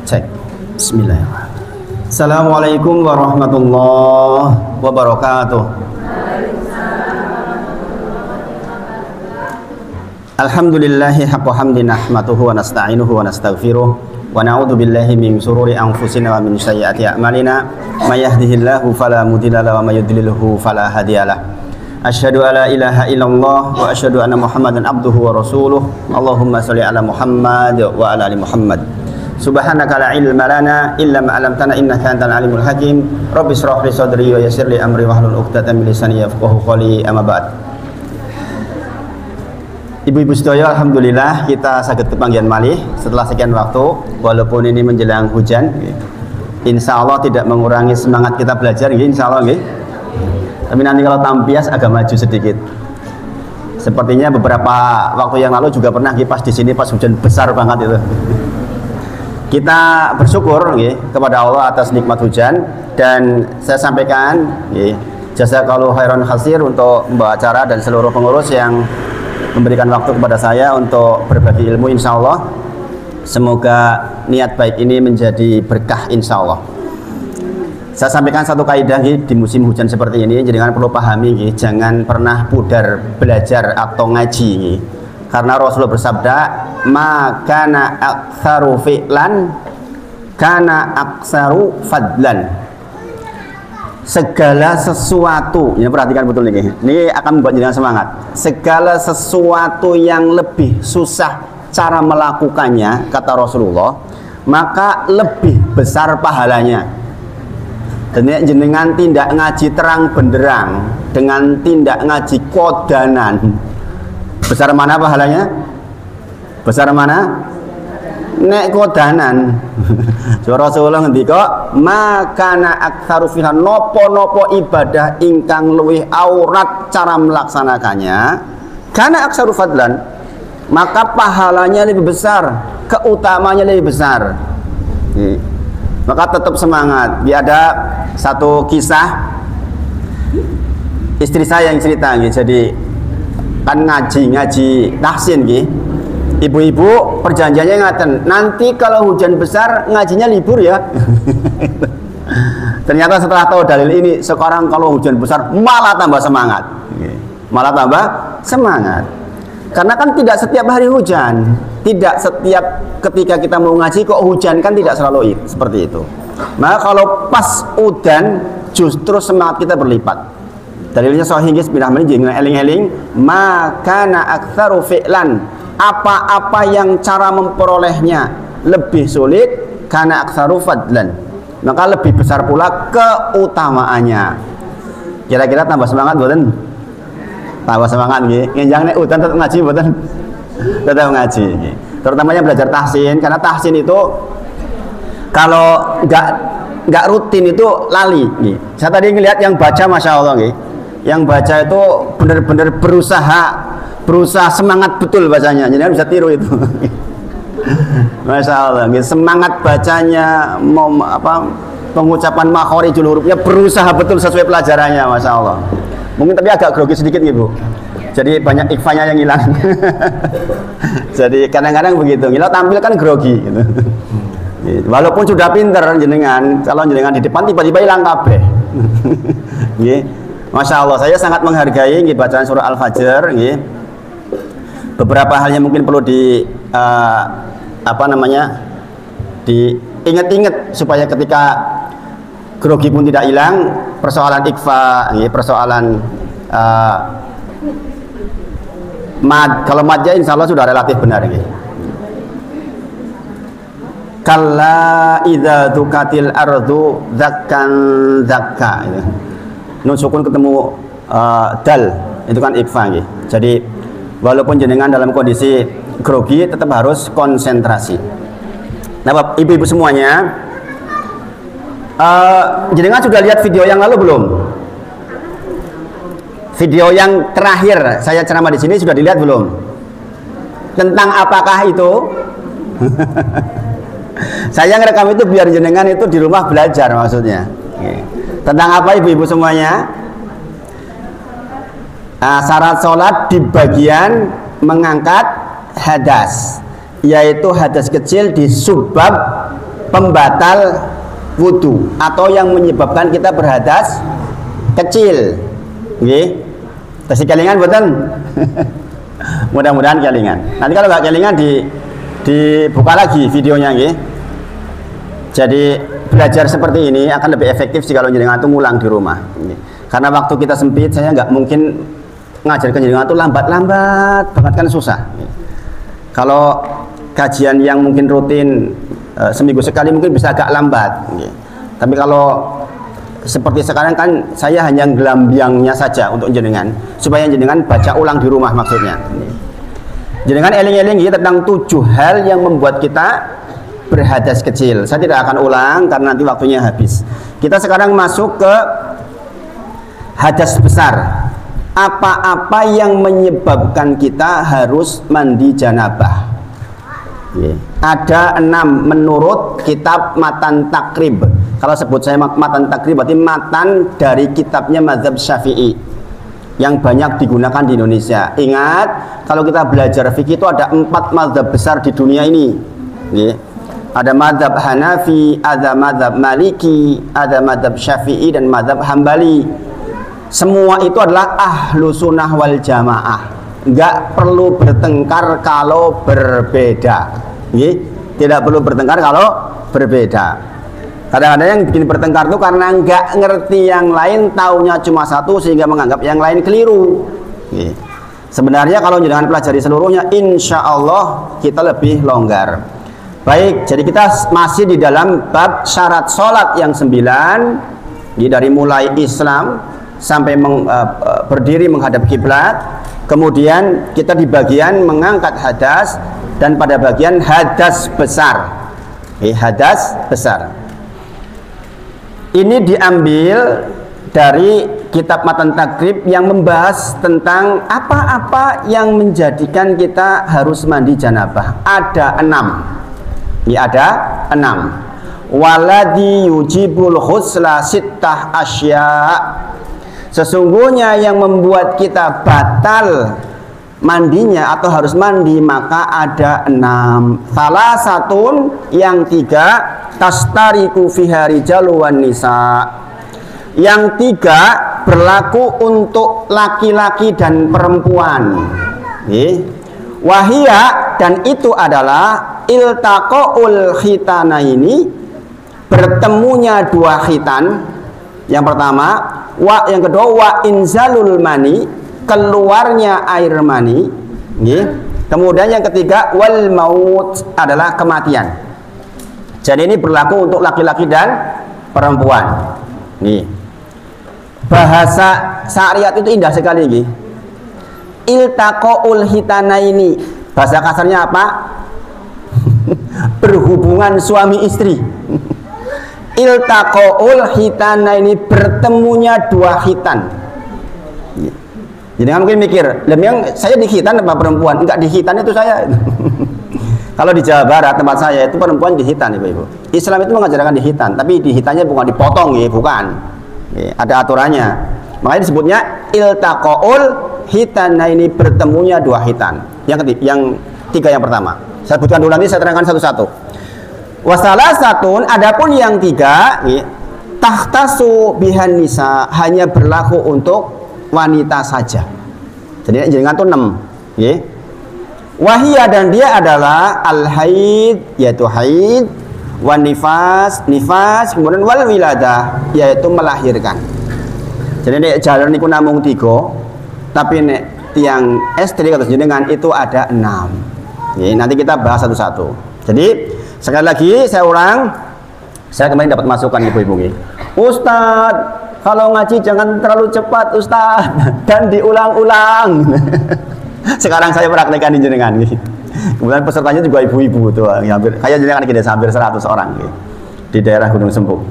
Cek. Bismillahirrahmanirrahim. Assalamualaikum warahmatullahi wabarakatuh. Alhamdulillahi haqqa hamdi nahmaduhu wa nasta'inuhu wa nastaghfiruh wa na'udzu billahi min shururi anfusina wa min sayyiati a'malina may yahdihillahu fala mudilla lahu wa may yudlilhu fala hadiyalah. Asyhadu alla ilaha illallah wa asyhadu anna Muhammadan abduhu wa rasuluh. Allahumma shalli ala Muhammad wa ala ali Muhammad. Subhanaka la ilma lana illa ma 'allamtana innaka antal alimul hakim. Rabbi shrah li sadri wa yassir li amri wahlul 'uqdatam min lisani yafqahu qawli. Amma ba'd. Ibu-ibu sedaya, alhamdulillah kita saged kepanggihan malih setelah sekian waktu, walaupun ini menjelang hujan. Insya Allah tidak mengurangi semangat kita belajar, insya Allah. Tapi nanti kalau tampias agak maju sedikit. Sepertinya beberapa waktu yang lalu juga pernah pas di sini pas hujan besar banget itu. Kita bersyukur kepada Allah atas nikmat hujan, dan saya sampaikan jazakallahu khairan khasir untuk membawa acara dan seluruh pengurus yang memberikan waktu kepada saya untuk berbagi ilmu. Insya Allah semoga niat baik ini menjadi berkah insya Allah. Saya sampaikan satu kaidah di musim hujan seperti ini, jangan perlu pahami, jangan pernah pudar belajar atau ngaji. Karena Rasulullah bersabda, "Makana aktsaru fi'lan kana aktsaru fadlan." Segala sesuatu, ini perhatikan betul nih. Ini akan membuat jenengan semangat. Segala sesuatu yang lebih susah cara melakukannya, kata Rasulullah, maka lebih besar pahalanya. Dan jenengan tindak ngaji terang benderang dengan tindak ngaji kodanan, besar mana pahalanya? Besar mana? Nek kodanan. Rasulullah ngendika, "Makana aktsaru fiha nopo-nopo ibadah ingkang luwih aurat cara melaksanakannya, kana aktsaru fadlan, maka pahalanya lebih besar, keutamanya lebih besar." Maka tetap semangat. Ada satu kisah istri saya yang cerita, jadi kan ngaji tahsin, ibu-ibu perjanjiannya ngaten, nanti kalau hujan besar ngajinya libur ya. Ternyata setelah tahu dalil ini, sekarang kalau hujan besar malah tambah semangat, malah tambah semangat. Karena kan tidak setiap hari hujan, tidak setiap ketika kita mau ngaji kok hujan, kan tidak selalu seperti itu. Maka kalau pas udan justru semangat kita berlipat. Dalilnya sahih bismillahirrahmanirrahim, jangan eling-eling, makana aktsaru fi'lan, apa-apa yang cara memperolehnya lebih sulit, kana aktsaru fadlan, maka lebih besar pula keutamaannya. Kira-kira tambah semangat mboten? Tambah semangat nggih. Ngenjang nek udan tetap ngaji mboten? Tetap ngaji nggih. Terutamanya belajar tahsin, karena tahsin itu kalau enggak rutin itu lali nggih. Saya tadi ngelihat yang baca Masya Allah nggih. Yang baca itu benar-benar berusaha semangat betul bacanya. Jadi bisa tiru itu. Masya Allah nggih. Semangat bacanya, pengucapan makhorijul hurufnya berusaha betul sesuai pelajarannya, Masya Allah. Mungkin tapi agak grogi sedikit nih Bu, jadi banyak ikhfanya yang hilang. Jadi kadang-kadang begitu, kita tampil kan grogi gitu. Walaupun sudah pinter jenengan, kalau jenengan di depan tiba-tiba hilang kabeh. Masya Allah, saya sangat menghargai bacaan surah Al-Fajr. Beberapa hal yang mungkin perlu diingat-ingat supaya ketika grogi pun tidak hilang. Persoalan ikhfa, persoalan mad. Kalau madnya insya Allah sudah relatif benar. Kalla idza dukatil ardu dzakkan dzakka. Nun sukun ketemu dal, itu kan ikhfa. Jadi walaupun jenengan dalam kondisi grogi tetap harus konsentrasi. Nah, ibu-ibu semuanya, jenengan sudah lihat video yang lalu belum? Video yang terakhir saya ceramah di sini sudah dilihat belum? Tentang apakah itu? Saya ngerekam itu biar jenengan itu di rumah belajar maksudnya. Tentang apa ibu-ibu semuanya? Syarat sholat di bagian mengangkat hadas, yaitu hadas kecil di subbab pembatal wudu atau yang menyebabkan kita berhadas kecil. Nggih. Tasih kelingan mboten? Mudah-mudahan kelingan. Nanti kalau nggak kelingan dibuka lagi videonya nggih. Jadi belajar seperti ini akan lebih efektif jika jenengan itu ngulang di rumah. Karena waktu kita sempit, saya nggak mungkin ngajarkan jenengan itu lambat-lambat banget, kan susah. Kalau kajian yang mungkin rutin seminggu sekali mungkin bisa agak lambat. Tapi kalau seperti sekarang kan saya hanya gelambiangnya saja untuk jenengan, supaya jenengan baca ulang di rumah maksudnya. Jenengan eling-eling tentang 7 hal yang membuat kita berhadas kecil. Saya tidak akan ulang karena nanti waktunya habis. Kita sekarang masuk ke hadas besar. Apa-apa yang menyebabkan kita harus mandi janabah? Ada 6 menurut kitab Matan Takrib. Kalau sebut saya Matan Takrib berarti matan dari kitabnya mazhab Syafi'i yang banyak digunakan di Indonesia. Ingat, kalau kita belajar fikih itu ada 4 mazhab besar di dunia ini. Ada mazhab Hanafi, ada mazhab Maliki, ada mazhab Syafi'i dan mazhab Hambali. Semua itu adalah ahlu sunnah wal jamaah. Nggak perlu bertengkar kalau berbeda. Tidak perlu bertengkar kalau berbeda. Kadang-kadang yang bikin bertengkar itu karena nggak ngerti yang lain, taunya cuma satu sehingga menganggap yang lain keliru. Sebenarnya kalau jangan pelajari seluruhnya, insya Allah kita lebih longgar. Baik, jadi kita masih di dalam bab syarat sholat yang 9, dari mulai Islam sampai berdiri menghadap kiblat. Kemudian kita di bagian mengangkat hadas dan pada bagian hadas besar. Hadas besar. Ini diambil dari kitab Matan Takrib yang membahas tentang apa-apa yang menjadikan kita harus mandi janabah. Ada 6. Ada 6. Waladi yujibul husla sittah asya. Sesungguhnya yang membuat kita batal mandinya atau harus mandi maka ada 6. Salah satun yang 3 tastariku fiha rijalu wan nisa. Yang 3 berlaku untuk laki-laki dan perempuan. Wahia, dan itu adalah iltaqaul khitana, ini bertemunya 2 khitan. Yang pertama, yang kedua wa inzalul mani, keluarnya air mani. Kemudian yang ketiga wal maut, adalah kematian. Jadi ini berlaku untuk laki-laki dan perempuan. Bahasa syariat itu indah sekali. Iltaqaul hitana ini bahasa kasarnya apa? Berhubungan suami istri. Iltaqaul hitana ini bertemunya 2 khitan. Jadi kan mungkin mikir, yang saya di khitan apa perempuan? Enggak, di khitan itu saya. Kalau di Jawa Barat tempat saya itu perempuan di khitan, Ibu-ibu. Islam itu mengajarkan di khitan, tapi di hitannya bukan dipotong, bukan. Ada aturannya. Makanya disebutnya iltaqaul hitana, ini bertemunya 2 hitan. Yang 3 yang pertama. Saya sebutkan dulu, nanti saya terangkan satu-satu. Wasalah satun, adapun yang 3 tahtasu bihan nisa, hanya berlaku untuk wanita saja. Jadi jenengan tuh 6. Wahia, dan dia adalah al-haid, yaitu haid, wan nifas, kemudian wal wiladah, yaitu melahirkan. Jadi nek jalan niku namung 3, tapi nek tiang istri atau jenengan itu ada 6. Nanti kita bahas satu-satu. Jadi sekali lagi saya ulang, saya kemarin dapat masukan ibu-ibu. Ustadz, kalau ngaji jangan terlalu cepat Ustadz, dan diulang-ulang. Sekarang saya praktekkan di jenengan. Kemudian pesertanya juga ibu-ibu tuh, kayak jenengan kita hampir 100 orang di daerah Gunung Sempuk.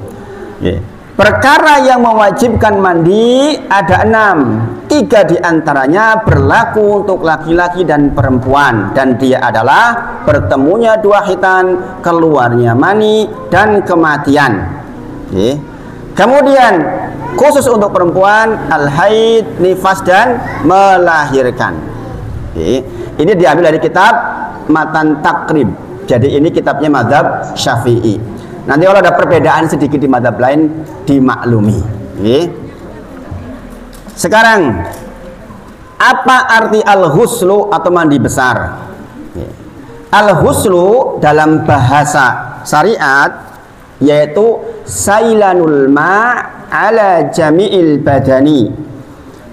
Perkara yang mewajibkan mandi ada 6. 3 diantaranya berlaku untuk laki-laki dan perempuan, dan dia adalah bertemunya 2 khitan, keluarnya mani, dan kematian. Kemudian khusus untuk perempuan al-haid, nifas, dan melahirkan. Ini diambil dari kitab Matan Takrib. Jadi ini kitabnya mazhab Syafi'i. Nanti kalau ada perbedaan sedikit di madzhab lain dimaklumi. Oke. Sekarang apa arti al-ghuslu atau mandi besar? Al-ghuslu dalam bahasa syariat yaitu sailanul ma' ala jami'il badani,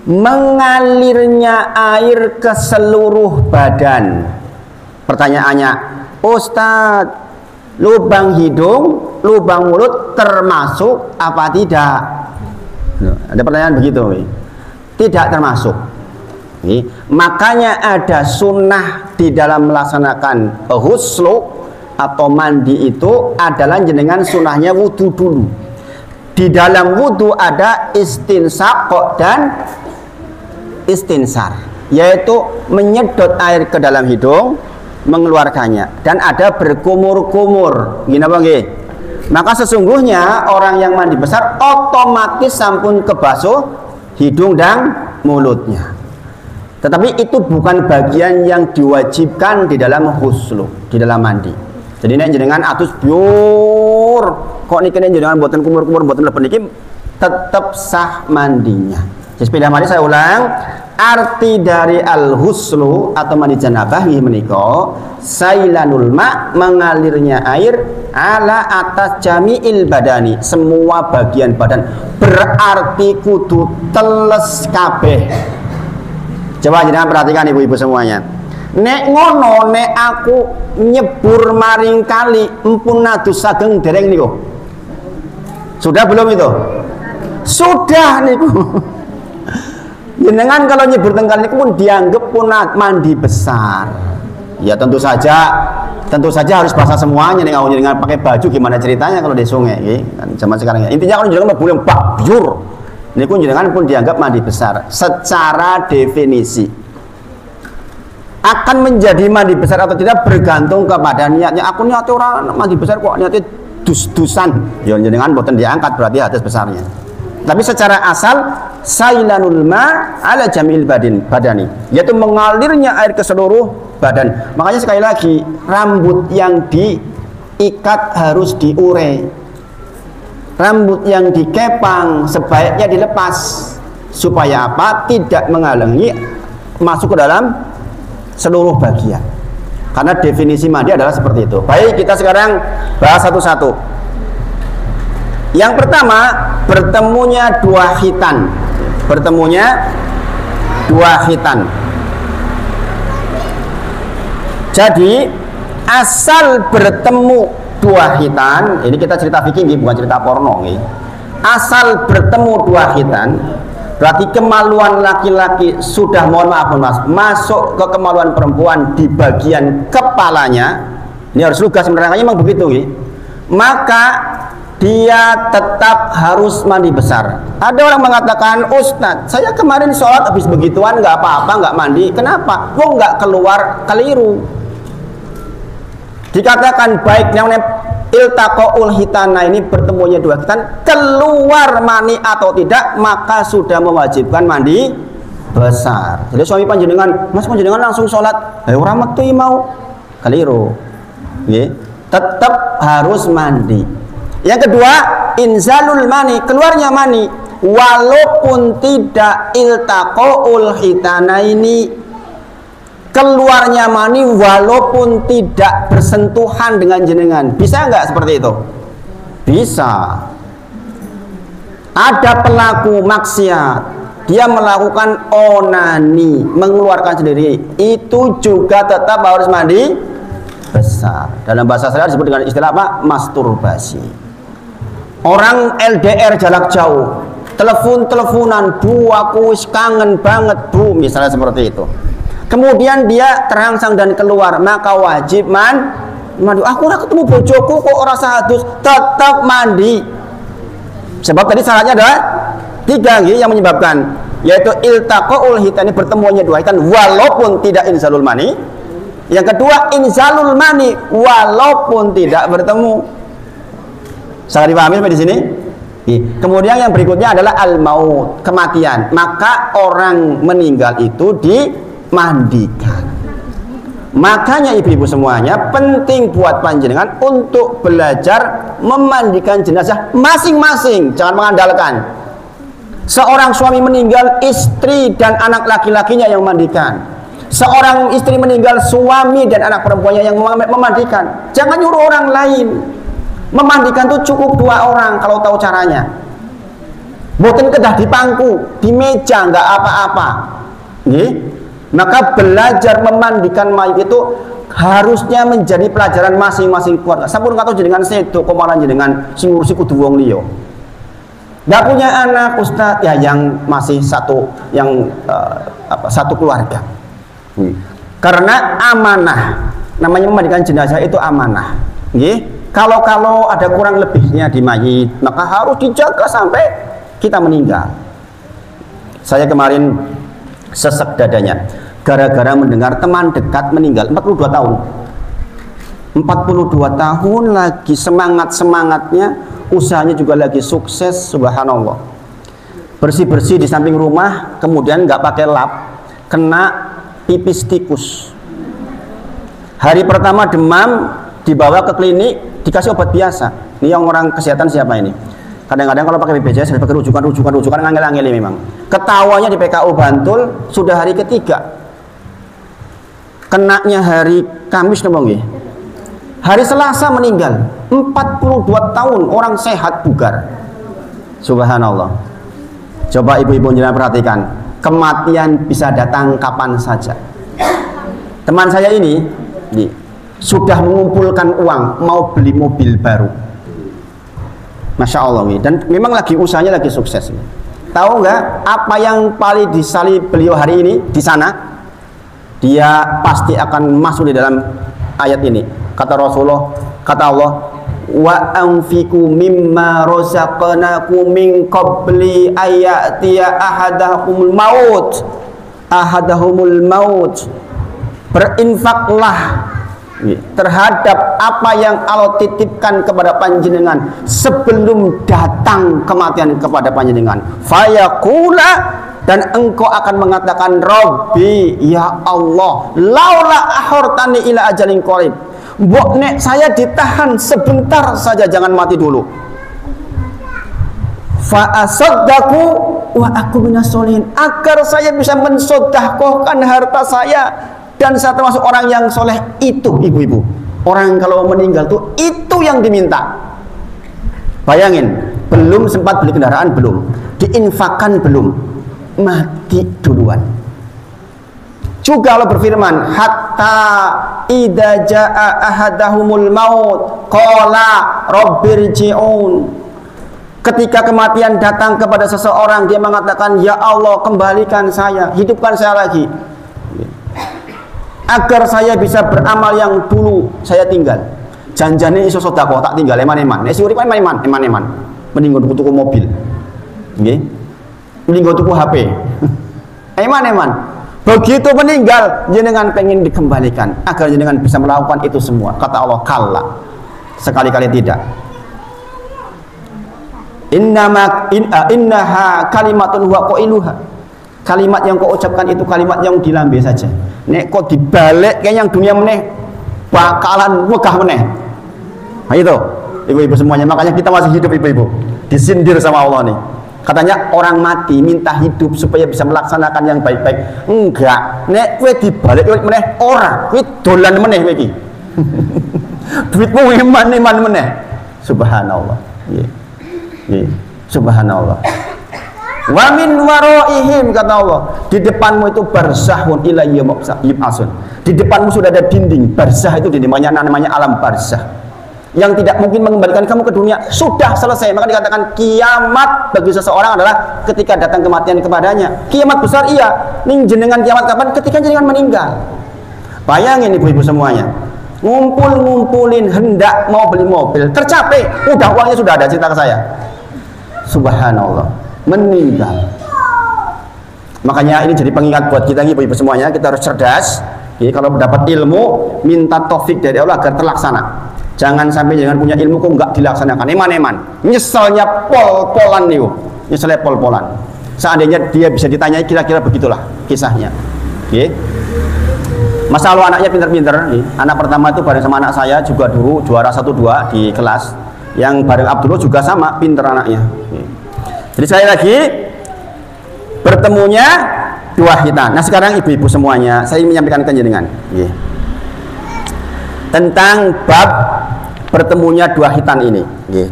mengalirnya air ke seluruh badan. Pertanyaannya, Ustadz, lubang hidung, lubang mulut termasuk apa tidak? Ada pertanyaan begitu. Tidak termasuk. Makanya ada sunnah di dalam melaksanakan ghuslu atau mandi itu adalah jenengan sunnahnya wudu dulu. Di dalam wudu ada istinsaq dan istinsar, yaitu menyedot air ke dalam hidung, mengeluarkannya, dan ada berkumur-kumur. Gini apa nggih? Maka sesungguhnya orang yang mandi besar otomatis sampun kebasuh hidung dan mulutnya. Tetapi itu bukan bagian yang diwajibkan di dalam ghuslu, di dalam mandi. Jadi nek jenengan atus biur, kok niki jenengan mboten kumur-kumur, mboten mlebet niki tetap sah mandinya. Jadi sepeda mandi saya ulang, arti dari al-ghuslu atau mandi janabah menika sailanul ma', mengalirnya air ala atas jami'il badani, semua bagian badan, berarti kudu teles kabeh. Coba jangan perhatikan ibu-ibu semuanya. Nek ngono, nek aku nyebur maring kali empun nadus sageng dereng niku. Sudah belum itu? Sudah niku. Jenengan kalau nyebur teng kali niku pun dianggap pun mandi besar. Ya tentu saja harus basah semuanya nih. Kalau jenengan pakai baju gimana ceritanya kalau di sungai? Kan zaman sekarang ya. Intinya kalau jenengan boleh bak biur, niku jenengan pun dianggap mandi besar secara definisi. Akan menjadi mandi besar atau tidak bergantung kepada niatnya. Aku niatnya orang mandi besar kok niatnya dus-dusan, ya jenengan boten diangkat berarti hadis besarnya. Tapi secara asal sailanul ma' ala jamil badani, yaitu mengalirnya air ke seluruh badan. Makanya sekali lagi, rambut yang diikat harus diure, rambut yang dikepang sebaiknya dilepas. Supaya apa? Tidak menghalangi masuk ke dalam seluruh bagian. Karena definisi mandi adalah seperti itu. Baik, kita sekarang bahas satu-satu. Yang pertama, bertemunya dua khitan. Jadi asal bertemu dua khitan, ini kita cerita fikih, bukan cerita porno. Asal bertemu dua khitan, berarti kemaluan laki-laki sudah, mohon maaf mas, masuk ke kemaluan perempuan di bagian kepalanya. Ini harus lugas sebenarnya, memang begitu. Maka dia tetap harus mandi besar. Ada orang mengatakan, Ustadz, saya kemarin sholat habis begituan nggak apa-apa, nggak mandi. Kenapa? Kok nggak keluar? Keliru. Dikatakan baik yang iltaqaul hitana, ini bertemunya dua hitan, keluar mani atau tidak, maka sudah mewajibkan mandi besar. Jadi suami panjenengan, mas panjenengan langsung sholat, orang metu mau, keliru. Tetap harus mandi. Yang kedua, inzalul mani, keluarnya mani, walaupun tidak iltaqaul hitana, ini keluarnya mani walaupun tidak bersentuhan dengan jenengan. Bisa nggak seperti itu? Bisa. Ada pelaku maksiat, dia melakukan onani, mengeluarkan sendiri, itu juga tetap harus mandi besar. Dalam bahasa saya disebut dengan istilah apa? Masturbasi. Orang LDR jarak jauh, telepon-teleponan, bu aku kangen banget bu, misalnya seperti itu. Kemudian dia terangsang dan keluar, maka wajib mandi. Aku udah ketemu bojoku kok ora sadus, tetap mandi. Sebab tadi syaratnya adalah 3 yang menyebabkan, yaitu iltaqaul hitani, bertemuannya dua hitan walaupun tidak inzalul mani. Yang kedua, inzalul mani walaupun tidak bertemu. Sangat dipahami sampai di sini? Kemudian yang berikutnya adalah al-maut, kematian. Maka orang meninggal itu dimandikan. Makanya ibu-ibu semuanya penting buat panjenengan untuk belajar memandikan jenazah masing-masing. Jangan mengandalkan seorang suami meninggal, istri dan anak laki-lakinya yang memandikan. Seorang istri meninggal, suami dan anak perempuannya yang memandikan. Jangan nyuruh orang lain. Memandikan itu cukup 2 orang kalau tahu caranya. Boten kedah di pangku, di meja, nggak apa-apa. Maka belajar memandikan mayit itu harusnya menjadi pelajaran masing-masing keluarga. Sampun kata jenengan sedo komalan jenengan sing ngurusi kudu wong liya. Nggak punya anak Ustaz ya, yang masih satu satu keluarga. Karena amanah, namanya memandikan jenazah itu amanah. Kalau ada kurang lebihnya di mayit, maka harus dijaga sampai kita meninggal. Saya kemarin sesek dadanya gara-gara mendengar teman dekat meninggal 42 tahun. 42 tahun lagi semangat-semangatnya, usahanya juga lagi sukses, subhanallah. Bersih-bersih di samping rumah, kemudian nggak pakai lap, kena pipis tikus. Hari pertama demam, dibawa ke klinik, dikasih obat biasa. Ini yang orang kesehatan siapa ini? Kadang-kadang kalau pakai BPJS harus pakai rujukan ngangel-ngangel memang. Ketawanya di PKU Bantul sudah hari ketiga. Kenaknya hari Kamis nembong. Hari Selasa meninggal. 42 tahun, orang sehat bugar. Subhanallah. Coba ibu-ibu jangan perhatikan, kematian bisa datang kapan saja. Teman saya ini sudah mengumpulkan uang mau beli mobil baru. Masya Allah, dan memang lagi usahanya lagi sukses. Tahu nggak apa yang paling disali beliau hari ini di sana? Dia pasti akan masuk di dalam ayat ini. Kata Rasulullah, kata Allah, wa anfiqu mimma razaqnakum min qabli ayatiya ahadahumul maut. Berinfaklah terhadap apa yang Allah titipkan kepada panjenengan sebelum datang kematian kepada panjenengan. Fayaqula, dan engkau akan mengatakan, Rabbi, ya Allah, laula ahortani ila ajalin qarib. Mbok nek saya ditahan sebentar saja, jangan mati dulu. Fa asaddaqu wa aku minasolihin, agar saya bisa mensodaqahkan harta saya dan saya termasuk orang yang soleh. Itu ibu-ibu, orang kalau meninggal tuh itu yang diminta. Bayangin, belum sempat beli kendaraan, belum diinfakkan, belum mati duluan. Juga Allah berfirman, hatta idza jaa ahadahumul maut qala rabbirji'un. Ketika kematian datang kepada seseorang, dia mengatakan, ya Allah, kembalikan saya, hidupkan saya lagi, agar saya bisa beramal yang dulu saya tinggal. Janjane iso sedekah tak tinggal eman-eman. Nek urip eman-eman, mending tuku mobil. Nggih. Mending tuku HP. Eman-eman. Begitu meninggal, jenengan pengen dikembalikan agar jenengan bisa melakukan itu semua. Kata Allah, kalla, sekali-kali tidak. Innaha kalimatun huwa qailuha. Kalimat yang kau ucapkan itu kalimat yang dilambe saja. Nek kok dibalik kayak yang dunia meneh, bakalan megah meneh. Nah itu, ibu-ibu semuanya. Makanya kita masih hidup, ibu-ibu, disindir sama Allah nih. Katanya orang mati minta hidup supaya bisa melaksanakan yang baik-baik. Enggak, nek kowe dibalik kowe meneh ora, kowe dolan meneh kowe iki. Duitmu iman meneh. Subhanallah. Nggih. Subhanallah. Wa min waraihim, kata Allah, di depanmu itu barzahun ila yub'atsun. Di depanmu sudah ada dinding. Barzah itu namanya alam barzah, yang tidak mungkin mengembalikan kamu ke dunia. Sudah selesai. Maka dikatakan kiamat bagi seseorang adalah ketika datang kematian kepadanya. Kiamat besar, iya. Ning jenengan kiamat kapan? Ketika jenengan meninggal. Bayangin ibu-ibu semuanya, ngumpulin hendak mau beli mobil, tercapai, udah uangnya sudah ada, cerita ke saya. Subhanallah, meninggal. Makanya ini jadi pengingat buat kita ibu-ibu semuanya. Kita harus cerdas. Jadi kalau mendapat ilmu, minta taufik dari Allah agar terlaksana. Jangan sampai jangan punya ilmu kok enggak dilaksanakan. Eman-eman, nyeselnya pol-polan nih, nyeselnya pol-polan. Seandainya dia bisa ditanyai, kira-kira begitulah kisahnya. Oke. Masa lalu anaknya pinter-pinter. Anak pertama itu bareng sama anak saya juga dulu juara 1-2 di kelas. Yang bareng Abdullah juga sama, pinter anaknya. Jadi sekali lagi bertemunya dua hitan. Nah sekarang ibu-ibu semuanya, saya menyampaikan ke jenengan tentang bab bertemunya dua hitan ini.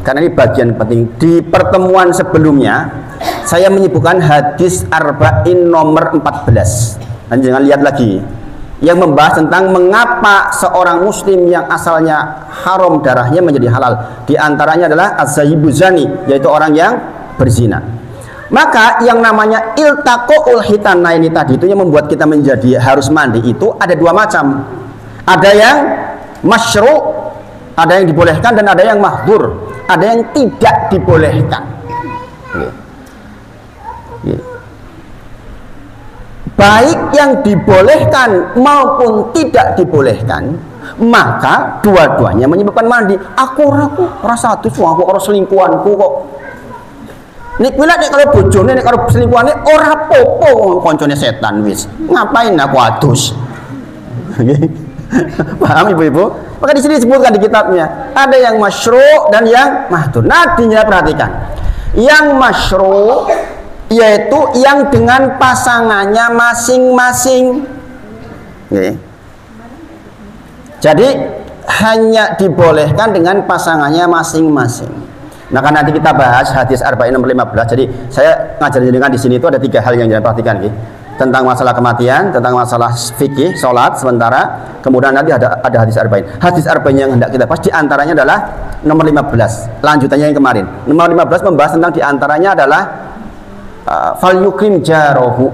Karena ini bagian penting. Di pertemuan sebelumnya saya menyebutkan hadis arba'in nomor 14. Dan jangan lihat lagi yang membahas tentang mengapa seorang muslim yang asalnya haram darahnya menjadi halal. Di antaranya adalah az-zaibu zani, yaitu orang yang berzina. Maka yang namanya iltaqaul hitanaini tadi itu yang membuat kita menjadi harus mandi itu ada dua macam. Ada yang masyru', ada yang dibolehkan, dan ada yang mahdur, ada yang tidak dibolehkan. Baik yang dibolehkan maupun tidak dibolehkan, maka dua-duanya menyebabkan mandi. Aku rasa tuh aku orang selingkuhanku kok. Nek bila nek kalau bojone nek kalau selingkuhane ora popo koncone setan wis. Ngapain aku adus? Paham ibu-ibu? Maka di sini disebutkan di kitabnya ada yang masyru' dan yang mahdur. Nadinya perhatikan. Yang masyru' yaitu yang dengan pasangannya masing-masing. Jadi hanya dibolehkan dengan pasangannya masing-masing. Nah, kan nanti kita bahas hadis arba'in nomor 15. Jadi saya ngajarin dengan di sini itu ada tiga hal yang jangan perhatikan, tentang masalah kematian, tentang masalah fikih, sholat sementara, kemudian nanti ada hadis arba'in. Hadis arba'in yang hendak kita bahas diantaranya adalah nomor 15. Lanjutannya yang kemarin. Nomor 15 membahas tentang diantaranya adalah fal yukrim jarohu.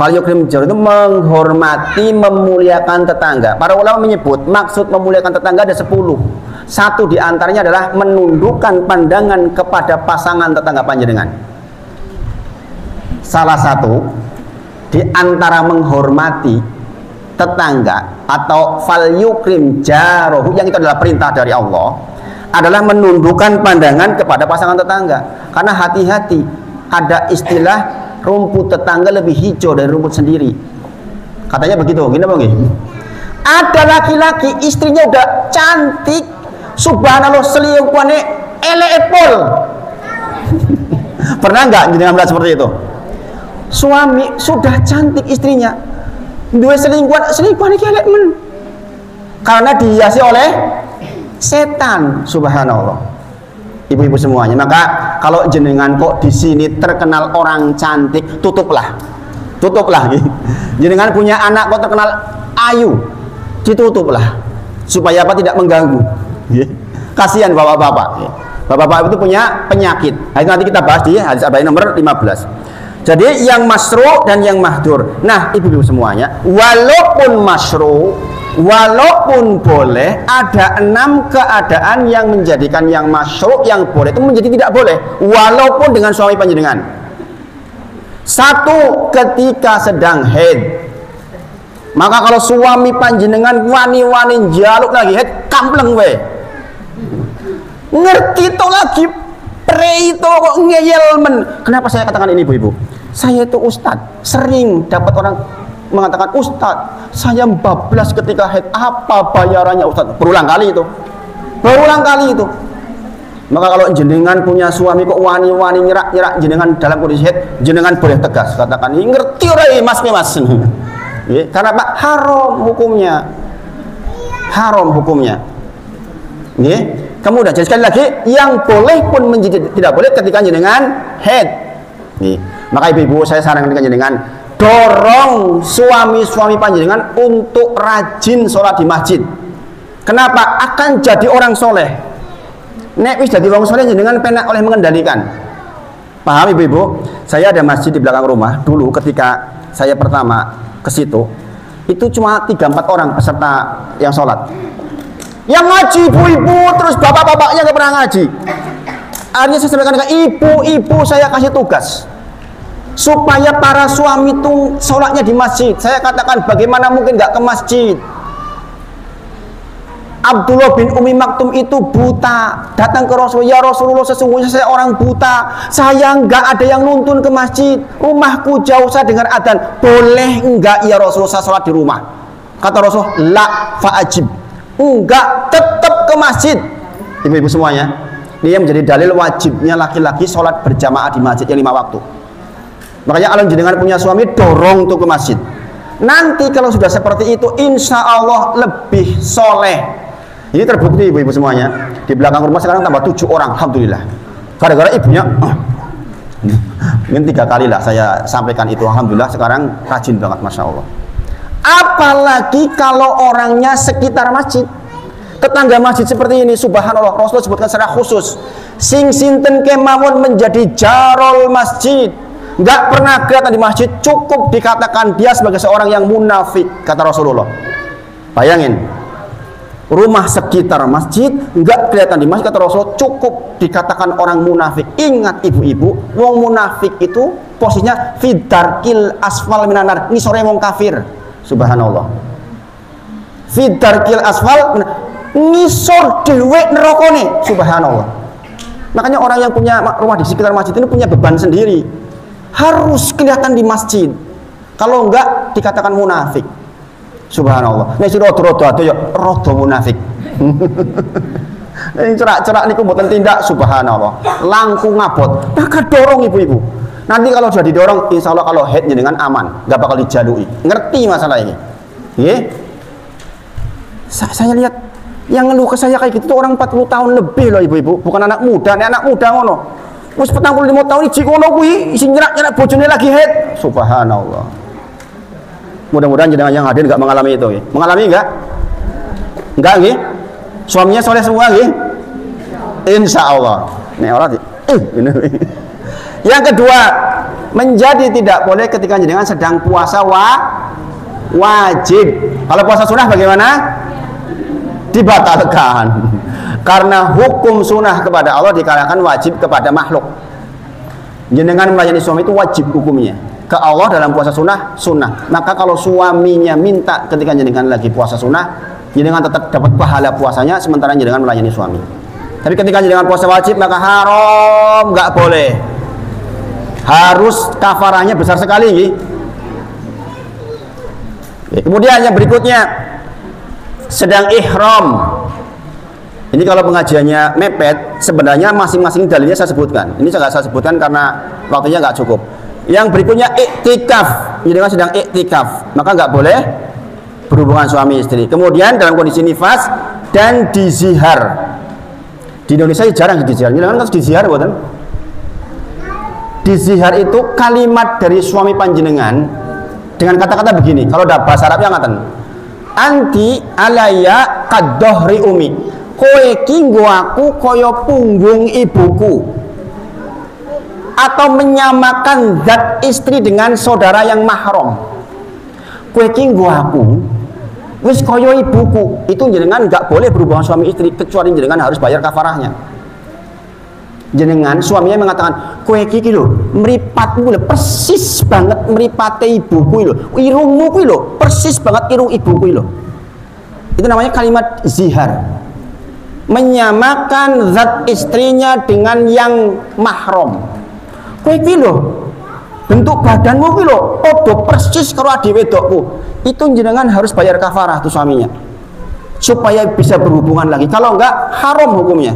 Fal yukrim jarohu itu menghormati, memuliakan tetangga. Para ulama menyebut maksud memuliakan tetangga ada 10. Satu diantaranya adalah menundukkan pandangan kepada pasangan tetangga panjenengan. Salah satu diantara menghormati tetangga atau fal yukrim jarohu yang itu adalah perintah dari Allah adalah menundukkan pandangan kepada pasangan tetangga. Karena hati-hati, ada istilah rumput tetangga lebih hijau dari rumput sendiri. Katanya begitu, gini apa nggih? Ada laki-laki istrinya udah cantik, subhanallah selingkuhannya elek-pol. Pernah nggak jenengan melihat seperti itu? Suami sudah cantik istrinya, dua selingkuhannya elek men. Karena dihiasi oleh setan, subhanallah. Ibu-ibu semuanya, maka kalau jenengan kok di sini terkenal orang cantik, tutuplah, jenengan punya anak kok terkenal ayu, ditutuplah, supaya apa? Tidak mengganggu. Kasihan bapak-bapak. Bapak-bapak itu punya penyakit. Nah, itu nanti kita bahas di hadis arba'in nomor 15. Jadi yang masyru' dan yang mahdur. Nah, ibu-ibu semuanya, walaupun masyru', walaupun boleh, ada 6 keadaan yang menjadikan yang masyru', yang boleh itu menjadi tidak boleh, walaupun dengan suami panjenengan. Satu, ketika sedang haid. Maka kalau suami panjenengan wani-wani jaluk lagi haid, kampleng we. Ngerti to lagi pre itu kok ngeyel men. Kenapa saya katakan ini ibu-ibu? Saya itu ustadz, sering dapat orang mengatakan, ustadz saya bablas ketika haid, apa bayarannya ustadz? Berulang kali itu. Maka kalau jenengan punya suami kok wani-wani nyerak-nyerak jenengan dalam kondisi haid, jenengan boleh tegas katakan, ngerti ora mas. Karena Pak haram hukumnya. Kemudian jadi sekali lagi yang boleh pun menjadi tidak boleh ketika jenengan haid. Maka ibu-ibu saya sarankan jenengan dorong suami-suami panjenengan untuk rajin sholat di masjid. Kenapa? Akan jadi orang soleh. Nek wis jadi orang soleh jenengan penak oleh mengendalikan. Paham ibu-ibu? Saya ada masjid di belakang rumah. Dulu ketika saya pertama ke situ, itu cuma 3-4 orang peserta yang sholat. Yang ngaji ibu-ibu, terus bapak-bapaknya nggak pernah ngaji. Akhirnya saya sampaikan ke ibu-ibu, saya kasih tugas supaya para suami itu sholatnya di masjid. Saya katakan, bagaimana mungkin nggak ke masjid? Abdullah bin Umi Maktum itu buta, datang ke Rasulullah, ya Rasulullah sesungguhnya saya orang buta, saya nggak ada yang nuntun ke masjid, rumahku jauh, saya dengar adzan, boleh nggak ya Rasulullah saya sholat di rumah? Kata Rasul, la fa'ajib. Enggak, tetap ke masjid. Ibu-ibu semuanya, ini yang menjadi dalil wajibnya laki-laki sholat berjamaah di masjid yang 5 waktu. Makanya kalau jenengan punya suami, dorong tuh ke masjid. Nanti kalau sudah seperti itu, insya Allah lebih soleh. Ini terbukti ibu-ibu semuanya. Di belakang rumah sekarang tambah 7 orang, alhamdulillah. Gara-gara ibunya, mungkin 3 kali lah saya sampaikan itu, alhamdulillah sekarang rajin banget, masya Allah. Apalagi kalau orangnya sekitar masjid, tetangga masjid seperti ini, subhanallah. Rasulullah sebutkan secara khusus, sing sinten kemawon menjadi jarol masjid, nggak pernah kelihatan di masjid, cukup dikatakan dia sebagai seorang yang munafik, kata Rasulullah. Bayangin, rumah sekitar masjid nggak kelihatan di masjid, kata Rasul, cukup dikatakan orang munafik. Ingat ibu-ibu, wong munafik itu posisinya fidarkil asfal minanar, ini sore wong kafir. Subhanallah, fidarkil asfal, ngisor dewe nerokone. Subhanallah. Makanya orang yang punya rumah di sekitar masjid ini punya beban sendiri, harus kelihatan di masjid, kalau enggak dikatakan munafik. Subhanallah. Nek sira rodo ado ya rodo munafik. Nek cerak-cerak niku mboten tindak, subhanallah, langkung ngabot. Maka dorong ibu-ibu. Nanti kalau sudah didorong, insya Allah kalau head dengan aman, nggak bakal dijalui. Ngerti masalah ini? Iya? Saya lihat yang ngeluh ke saya kayak gitu tuh orang 40 tahun lebih loh ibu-ibu, bukan anak muda. Nek anak muda ngono, wis 45 tahun iki ngono kuwi, isi nyerak-nyerak bojone lagi head. Subhanallah. Mudah-mudahan jenengan yang hadir nggak mengalami itu. Mengalami nggak? Nggak nggih? Suaminya soleh semua nggih? Insya Allah. Nek ora Yang kedua, menjadi tidak boleh ketika jenengan sedang puasa wajib. Kalau puasa sunnah bagaimana? Dibatalkan. Karena hukum sunnah kepada Allah dikatakan wajib kepada makhluk. Jenengan melayani suami itu wajib hukumnya. Ke Allah dalam puasa sunnah, sunnah. Maka kalau suaminya minta ketika jenengan lagi puasa sunnah, jenengan tetap dapat pahala puasanya sementara jenengan melayani suami. Tapi ketika jenengan puasa wajib, maka haram, nggak boleh. Harus kafarahnya besar sekali. Kemudian yang berikutnya, sedang ihram. Ini kalau pengajiannya mepet, sebenarnya masing-masing dalilnya saya sebutkan. Ini saya sebutkan karena waktunya nggak cukup. Yang berikutnya iktikaf. Jadi sedang iktikaf, maka nggak boleh berhubungan suami istri. Kemudian dalam kondisi nifas dan dizihar. Di Indonesia jarang dizihar. Jangan kan dizihar, bukan? Dizihar itu kalimat dari suami panjenengan dengan kata-kata begini. Kalau dalam bahasa Arabnya ngaten, anti alaya kadohri umi, kowe ki nggo aku kaya punggung ibuku. Atau menyamakan zat istri dengan saudara yang mahram. Kowe ki nggo aku wis kaya ibuku. Itu jenengan nggak boleh berhubungan suami istri kecuali jenengan harus bayar kafarahnya. Jenengan suaminya mengatakan, kowe iki lho mripatmu lho persis banget mripate ibuku lho, irungmu kuwi lho persis banget irung ibuku lho. Itu namanya kalimat zihar, menyamakan zat istrinya dengan yang mahram. Kowe iki lho bentuk badanmu kuwi lho padha persis karo ade wedokku. Itu jenengan harus bayar kafarah tuh suaminya supaya bisa berhubungan lagi. Kalau enggak haram hukumnya.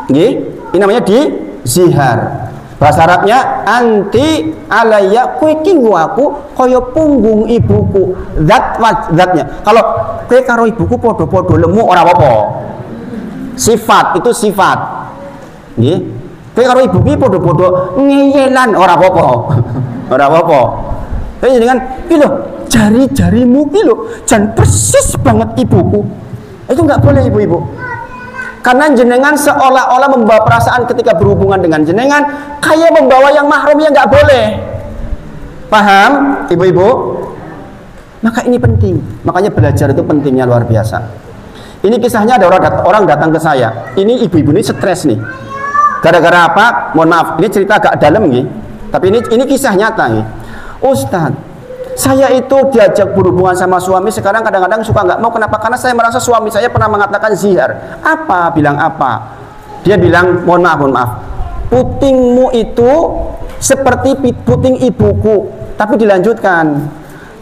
Nggih, ini namanya di zihar. Bahasa Arabnya anti alayya, kowe ki nggo aku kaya punggung ibuku. Zatnya. Kalau kowe karo ibuku padha-padha lemu ora apa-apa. Sifat itu sifat. Nggih. Kowe karo ibuku padha-padha ngeyelan ora apa-apa. Ora apa-apa. Tapi dengan iki lho, jari-jarimu ki lho jan persis banget ibuku. Itu enggak boleh ibu-ibu. Karena jenengan seolah-olah membawa perasaan ketika berhubungan dengan jenengan kayak membawa yang mahramnya, nggak boleh. Paham, ibu-ibu? Maka ini penting. Makanya belajar itu pentingnya luar biasa. Ini kisahnya ada orang datang ke saya. Ini ibu-ibu ini stres nih. Gara-gara apa? Mohon maaf, ini cerita agak dalam nih. Tapi ini kisah nyata nih. Ustadz, saya itu diajak berhubungan sama suami sekarang kadang-kadang suka nggak mau. Kenapa? Karena saya merasa suami saya pernah mengatakan zihar. Apa? Bilang apa? Dia bilang, mohon maaf, putingmu itu seperti puting ibuku. Tapi dilanjutkan,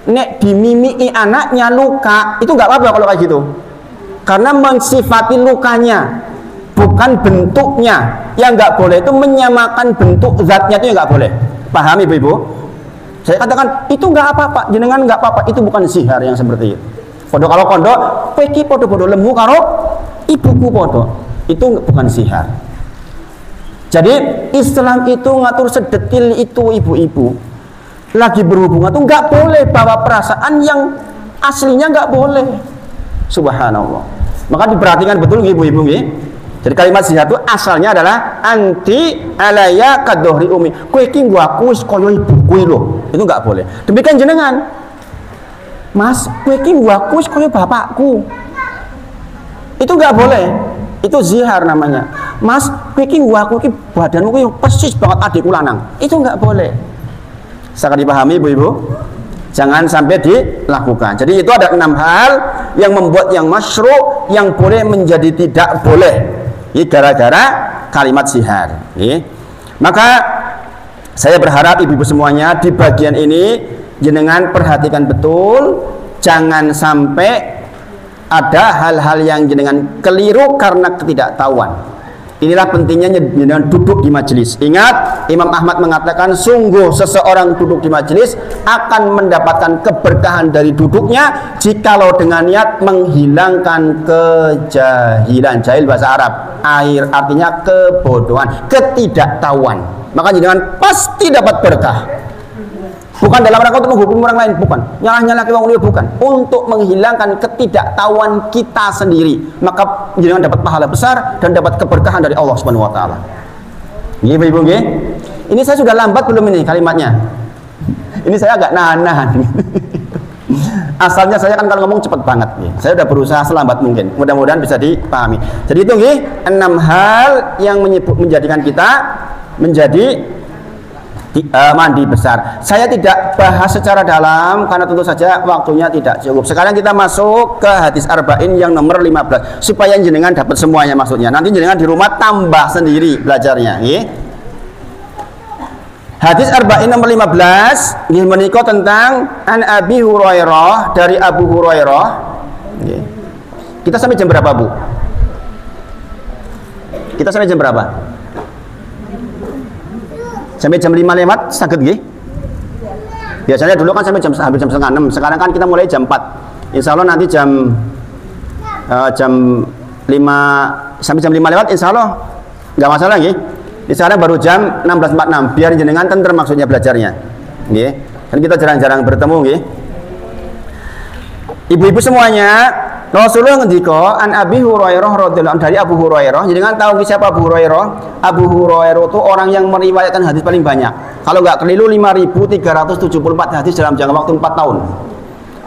nek dimimiki anaknya luka, itu nggak apa-apa kalau kayak gitu. Karena mensifati lukanya, bukan bentuknya. Yang nggak boleh itu menyamakan bentuk zatnya, itu nggak boleh. Paham ibu-ibu? Saya katakan itu nggak apa-apa, jenengan nggak apa-apa, itu bukan sihar yang seperti itu. Podo kalau kondo, peki podo-podo lembu karo ibuku podo, itu bukan sihar. Jadi Islam itu ngatur sedetil itu ibu-ibu. Lagi berhubungan tuh nggak boleh bawa perasaan yang aslinya, nggak boleh. Subhanallah. Maka diperhatikan betul ibu-ibu nggih. Jadi kalimat sihar itu asalnya adalah anti alaya kadohri umi. Kowe iki nggaku wis kaya ibuku lho. Itu nggak boleh. Demikian jenengan. Mas, kowe iki nggaku wis kaya bapakku. Itu nggak boleh. Itu zihar namanya. Mas, kowe iki nggaku iki badanmu iki persis banget adikku lanang. Itu nggak boleh. Sangat dipahami ibu-ibu? Jangan sampai dilakukan. Jadi itu ada 6 hal yang membuat yang masyru' yang boleh menjadi tidak boleh. Ini gara-gara kalimat sihar. Maka saya berharap ibu-ibu semuanya di bagian ini jenengan perhatikan betul, jangan sampai ada hal-hal yang jenengan keliru karena ketidaktahuan. Inilah pentingnya jenengan duduk di majelis. Ingat, Imam Ahmad mengatakan sungguh seseorang duduk di majelis akan mendapatkan keberkahan dari duduknya jikalau dengan niat menghilangkan kejahilan. Jahil bahasa Arab, air artinya kebodohan, ketidaktahuan. Maka jenengan pasti dapat berkah. Bukan dalam rangka untuk menghukum orang lain, bukan. Nyalah-nyalah ke wong liya, bukan. Untuk menghilangkan ketidaktahuan kita sendiri, maka jenengan dapat pahala besar dan dapat keberkahan dari Allah Subhanahu wa taala. Nggih, Ibu nggih. Ini saya sudah lambat belum ini kalimatnya? Ini saya agak nahan-nahan. Asalnya saya kan kalau ngomong cepat banget nih. Saya sudah berusaha selambat mungkin. Mudah-mudahan bisa dipahami. Jadi itu nggih 6 hal yang menjadikan kita menjadi mandi besar. Saya tidak bahas secara dalam karena tentu saja waktunya tidak cukup. Sekarang kita masuk ke hadis arba'in yang nomor 15 supaya jenengan dapat semuanya maksudnya. Nanti jenengan di rumah tambah sendiri belajarnya, nggih. Hadis arba'in nomor 15 nggih menika tentang an Abi Hurairah, dari Abu Hurairah. Nggih. Kita sampai jam berapa, Bu? Kita sampai jam berapa? Sampai jam 5 lewat, sakit gih? Biasanya dulu kan sampai hampir jam setengah 6. Sekarang kan kita mulai jam 4. Insya Allah nanti jam 5 sampai jam 5 lewat, insya Allah nggak masalah gih. Sekarang baru jam 16.46. Biar jenengan tenter maksudnya belajarnya. Gih. Kan kita jarang-jarang bertemu gih. Ibu-ibu semuanya, Rasulullah ngendika an Abi Hurairah radhiyallahu anhu, dari Abu Hurairah. Jadi kan tahu siapa Abu Hurairah? Abu Hurairah itu orang yang meriwayatkan hadis paling banyak. Kalau nggak keliru 5.374 hadis dalam jangka waktu 4 tahun.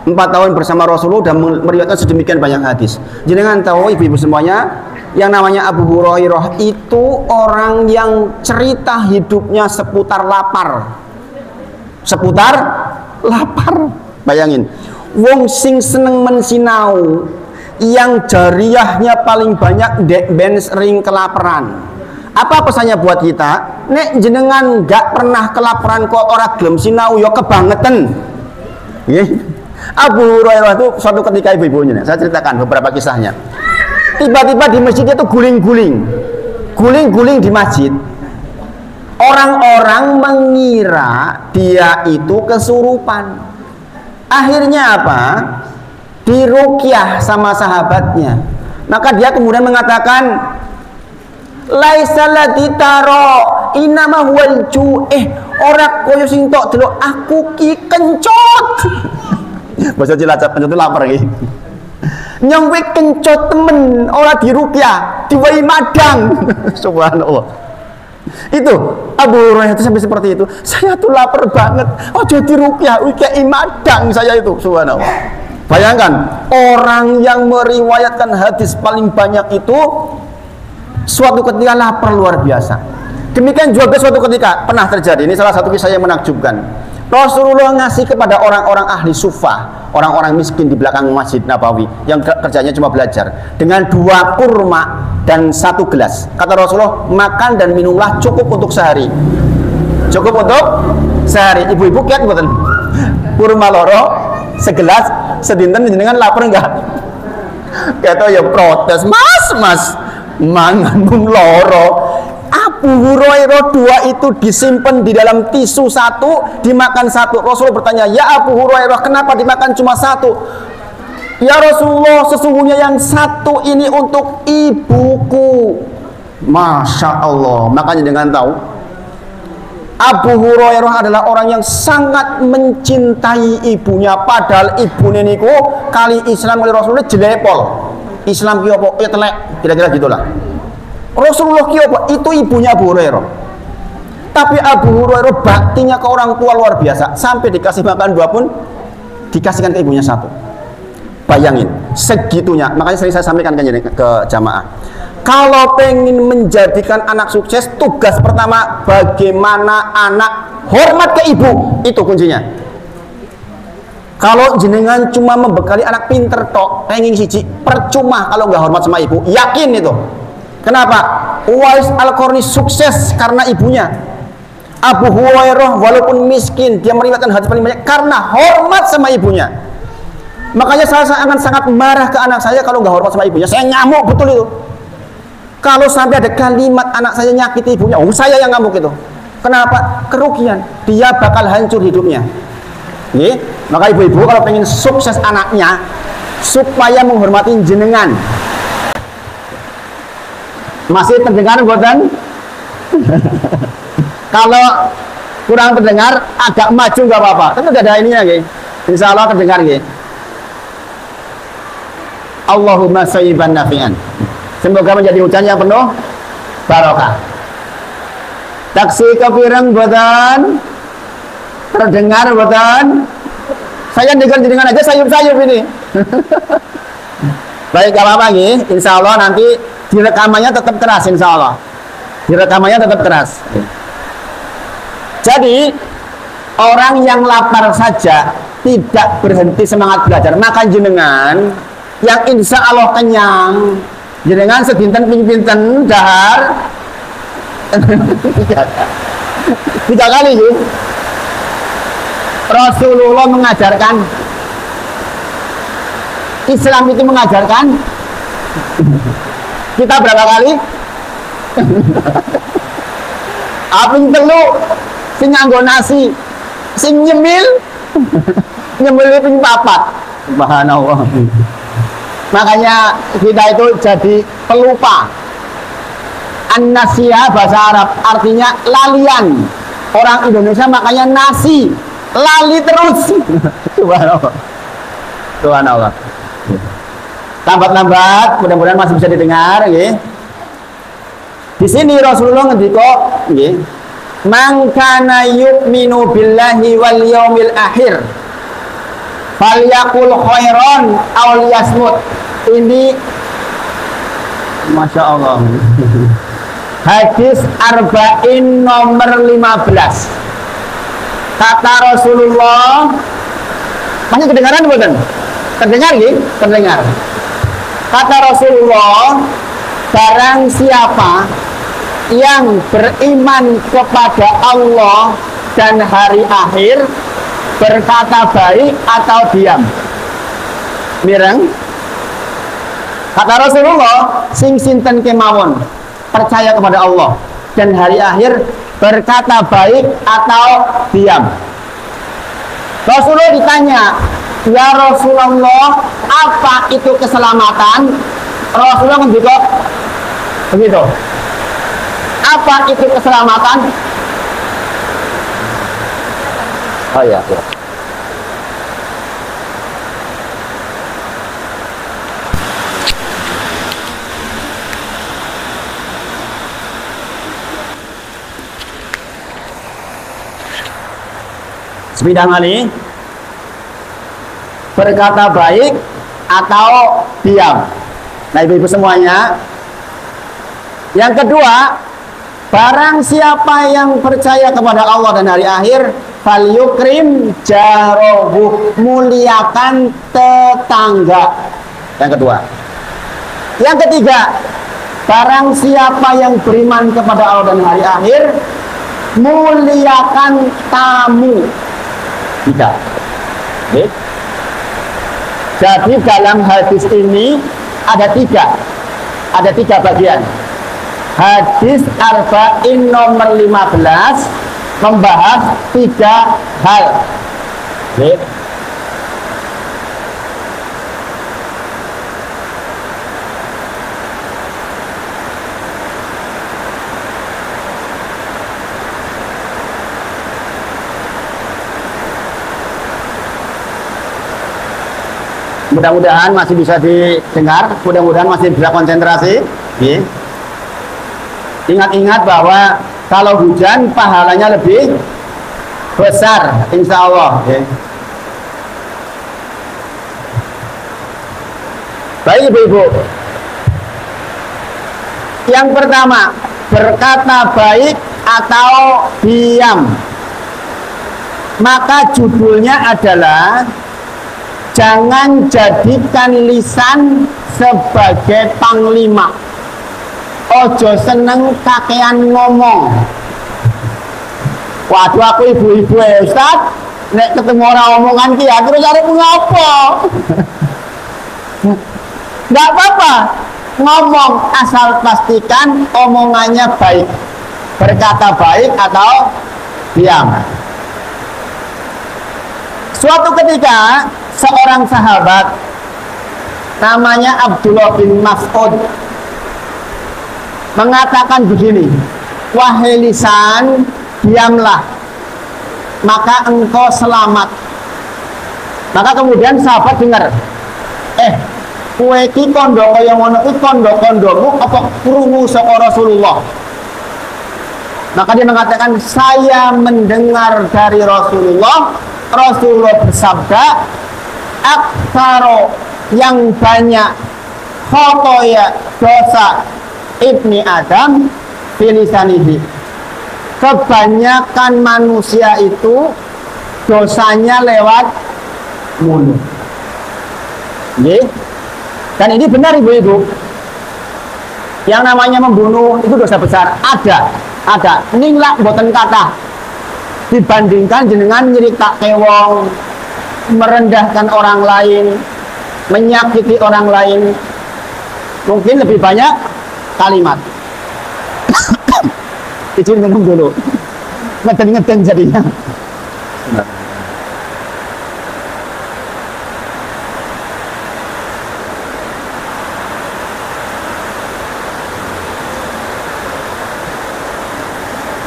4 tahun bersama Rasulullah dan meriwayatkan sedemikian banyak hadis. Jadi kan tahu ibu-ibu semuanya, yang namanya Abu Hurairah itu orang yang cerita hidupnya seputar lapar. Seputar lapar. Bayangin. Wong sing seneng mensinau, yang jariahnya paling banyak ben sering kelaparan. Apa pesannya buat kita? Nek jenengan gak pernah kelaparan kok ora gelem sinau ya kebangetan. Nggih. Abu Hurairah itu suatu ketika ibu-ibunya, saya ceritakan beberapa kisahnya. Tiba-tiba di masjid itu guling-guling di masjid. Orang-orang mengira dia itu kesurupan. Akhirnya apa? Diruqyah sama sahabatnya. Maka dia kemudian mengatakan, laisa ladzi taro inama huwal ju. Ora koyo sing tok delok aku ki kencot. Bahasa Cilacap kencot lapar iki. Nyong kowe kencot temen, ora diruqyah, diwehi madang. Subhanallah. Itu Abu Hurairah itu sampai seperti itu. Saya tuh lapar banget. Oh jadi ruqyah, wikei madang saya itu. Subhanallah. Bayangkan orang yang meriwayatkan hadis paling banyak itu suatu ketika lapar luar biasa. Demikian juga suatu ketika pernah terjadi. Ini salah satu kisah yang menakjubkan. Rasulullah ngasih kepada orang-orang ahli sufah, orang-orang miskin di belakang Masjid Nabawi yang kerjanya cuma belajar, dengan 2 kurma dan 1 gelas. Kata Rasulullah, makan dan minumlah cukup untuk sehari. Cukup untuk sehari. Ibu-ibu kiat mboten? Kurma loro, segelas sedinten jenengan lapar enggak? Kata ya protes, mas mangan mung loro. Abu Hurairah 2 itu disimpan di dalam tisu satu, dimakan satu. Rasul bertanya, ya Abu Hurairah, kenapa dimakan cuma satu? Ya Rasulullah, sesungguhnya yang satu ini untuk ibuku. Masya Allah. Makanya dengan tahu, Abu Hurairah adalah orang yang sangat mencintai ibunya. Padahal ibunya niku kali Islam oleh Rasulullah jelepol. Islam ki apa? Ya telek, kira-kira gitulah. Rasulullah ki apa? Itu ibunya Abu Hurairah. Tapi Abu Hurairah baktinya ke orang tua luar biasa. Sampai dikasih makan 2 pun dikasihkan ke ibunya 1. Bayangin, segitunya. Makanya sering saya sampaikan ke jamaah. Kalau pengen menjadikan anak sukses, tugas pertama bagaimana anak hormat ke ibu, itu kuncinya. Kalau jenengan cuma membekali anak pinter tok, pengen siji, percuma kalau nggak hormat sama ibu. Yakin itu. Kenapa? Uwais Al-Qarni sukses karena ibunya. Abu Hurairah walaupun miskin, dia meriwayatkan hadis paling banyak karena hormat sama ibunya. Makanya saya akan sangat marah ke anak saya kalau nggak hormat sama ibunya. Saya ngamuk betul itu. Kalau sampai ada kalimat anak saya nyakiti ibunya, saya yang ngamuk itu. Kenapa? Kerugian. Dia bakal hancur hidupnya. Nih, maka ibu-ibu kalau pengen sukses anaknya, supaya menghormati jenengan. Masih terdengar buatan? Kalau kurang terdengar, agak maju nggak apa-apa. Tapi udah ada ininya, gitu. Insya Allah terdengar, gitu. Allahumma sayyiban nafi'an. Semoga menjadi hujan yang penuh barokah. Taksi kepireng buatan, terdengar buatan. Saya dengar jenengan aja sayup-sayup ini. Baik, gak apa-apa nih. Insya Allah nanti direkamannya tetap keras. Insya Allah direkamannya tetap keras. Jadi orang yang lapar saja tidak berhenti semangat belajar. Makan jenengan yang insya Allah kenyang, jenengan sedinten pinten dahar 3 kali sih. Rasulullah mengajarkan, Islam itu mengajarkan kita berapa kali? Aping telu sing nganggo nasi, sing nyemil ping 4. Subhanallah. Makanya kita itu jadi pelupa. An-nasiyah bahasa Arab artinya lalian. Orang Indonesia makanya nasi, lali terus. Subhanallah. Subhanallah. Lambat-lambat, mudah-mudahan masih bisa didengar, nggih. Di sini Rasulullah ngendika, nggih, "Man kana yu'minu billahi wal yaumil akhir falyaqul khairan aw liyasmut." Ini Masya Allah. Hadis Arba'in nomor 15. Kata Rasulullah, masih kedengaran bukan? Terdengar gitu? Terdengar. Kata Rasulullah, barang siapa yang beriman kepada Allah dan hari akhir, berkata baik atau diam. Mireng. Kata Rasulullah, sing sinten kemawon percaya kepada Allah dan hari akhir, berkata baik atau diam. Rasulullah ditanya, ya Rasulullah, apa itu keselamatan? Rasulullah menjawab begitu. Apa itu keselamatan? Oh ya, ya. Sebidang kali berkata baik atau diam. Nah, ibu-ibu semuanya. Yang kedua, barang siapa yang percaya kepada Allah dan hari akhir, falyukrim jarohu, muliakan tetangga. Yang kedua. Yang ketiga, barang siapa yang beriman kepada Allah dan hari akhir, muliakan tamu. Tiga. Jadi dalam hadis ini ada tiga bagian. Hadis Arba'in nomor 15 membahas 3 hal. Oke. Mudah-mudahan masih bisa didengar, mudah-mudahan masih bisa konsentrasi. Ya. Ingat-ingat bahwa kalau hujan pahalanya lebih besar, insya Allah. Ya. Baik ibu-ibu, yang pertama, berkata baik atau diam. Maka judulnya adalah jangan jadikan lisan sebagai panglima. Ojo seneng kakean ngomong. Waduh, aku ibu-ibu ya Ustaz, nek ketemu orang omongan ki aku cari ngapa? Nggak apa-apa, ngomong asal pastikan omongannya baik, berkata baik atau diam. Suatu ketika seorang sahabat namanya Abdullah bin Mas'ud mengatakan begini, wahai lisan, diamlah, maka engkau selamat. Maka kemudian sahabat dengar, kowe iki kondo kaya ngono kuwi kondo-kondomu apa krungu saka Rasulullah? Maka dia mengatakan, saya mendengar dari Rasulullah bersabda, aksaro, yang banyak, khotoya, dosa ibni Adam filisanihi, kebanyakan manusia itu dosanya lewat mulut. Dan ini benar ibu-ibu, yang namanya membunuh itu dosa besar. Ada nilai boten kata dibandingkan dengan nyerita kewong, merendahkan orang lain, menyakiti orang lain, mungkin lebih banyak kalimat. Izin minum dulu, ngeden-ngeden jadinya.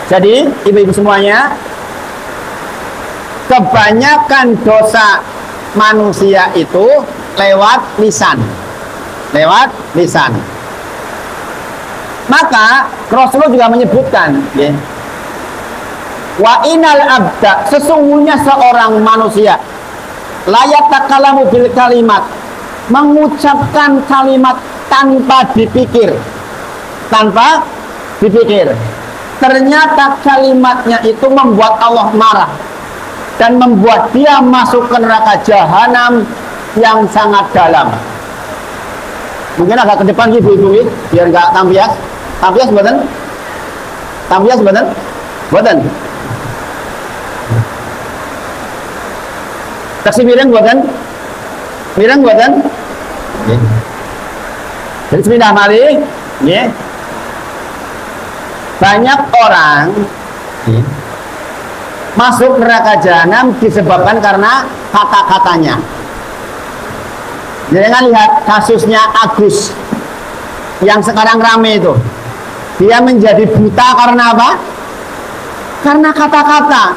Jadi ibu-ibu semuanya, kebanyakan dosa manusia itu lewat lisan. Maka Rasulullah juga menyebutkan, wa inal abda, sesungguhnya seorang manusia layak takalamu bil kalimat, mengucapkan kalimat tanpa dipikir. Ternyata kalimatnya itu membuat Allah marah dan membuat dia masuk ke neraka jahanam yang sangat dalam. Mungkin agak ke depan ibu-ibu biar nggak tampias. Tampias boten. Taksi miring boten. Jadi sebentar mari, banyak orang masuk neraka jahanam disebabkan karena kata-katanya. Jangan lihat kasusnya Agus yang sekarang rame itu. Dia menjadi buta karena apa? Karena kata-kata.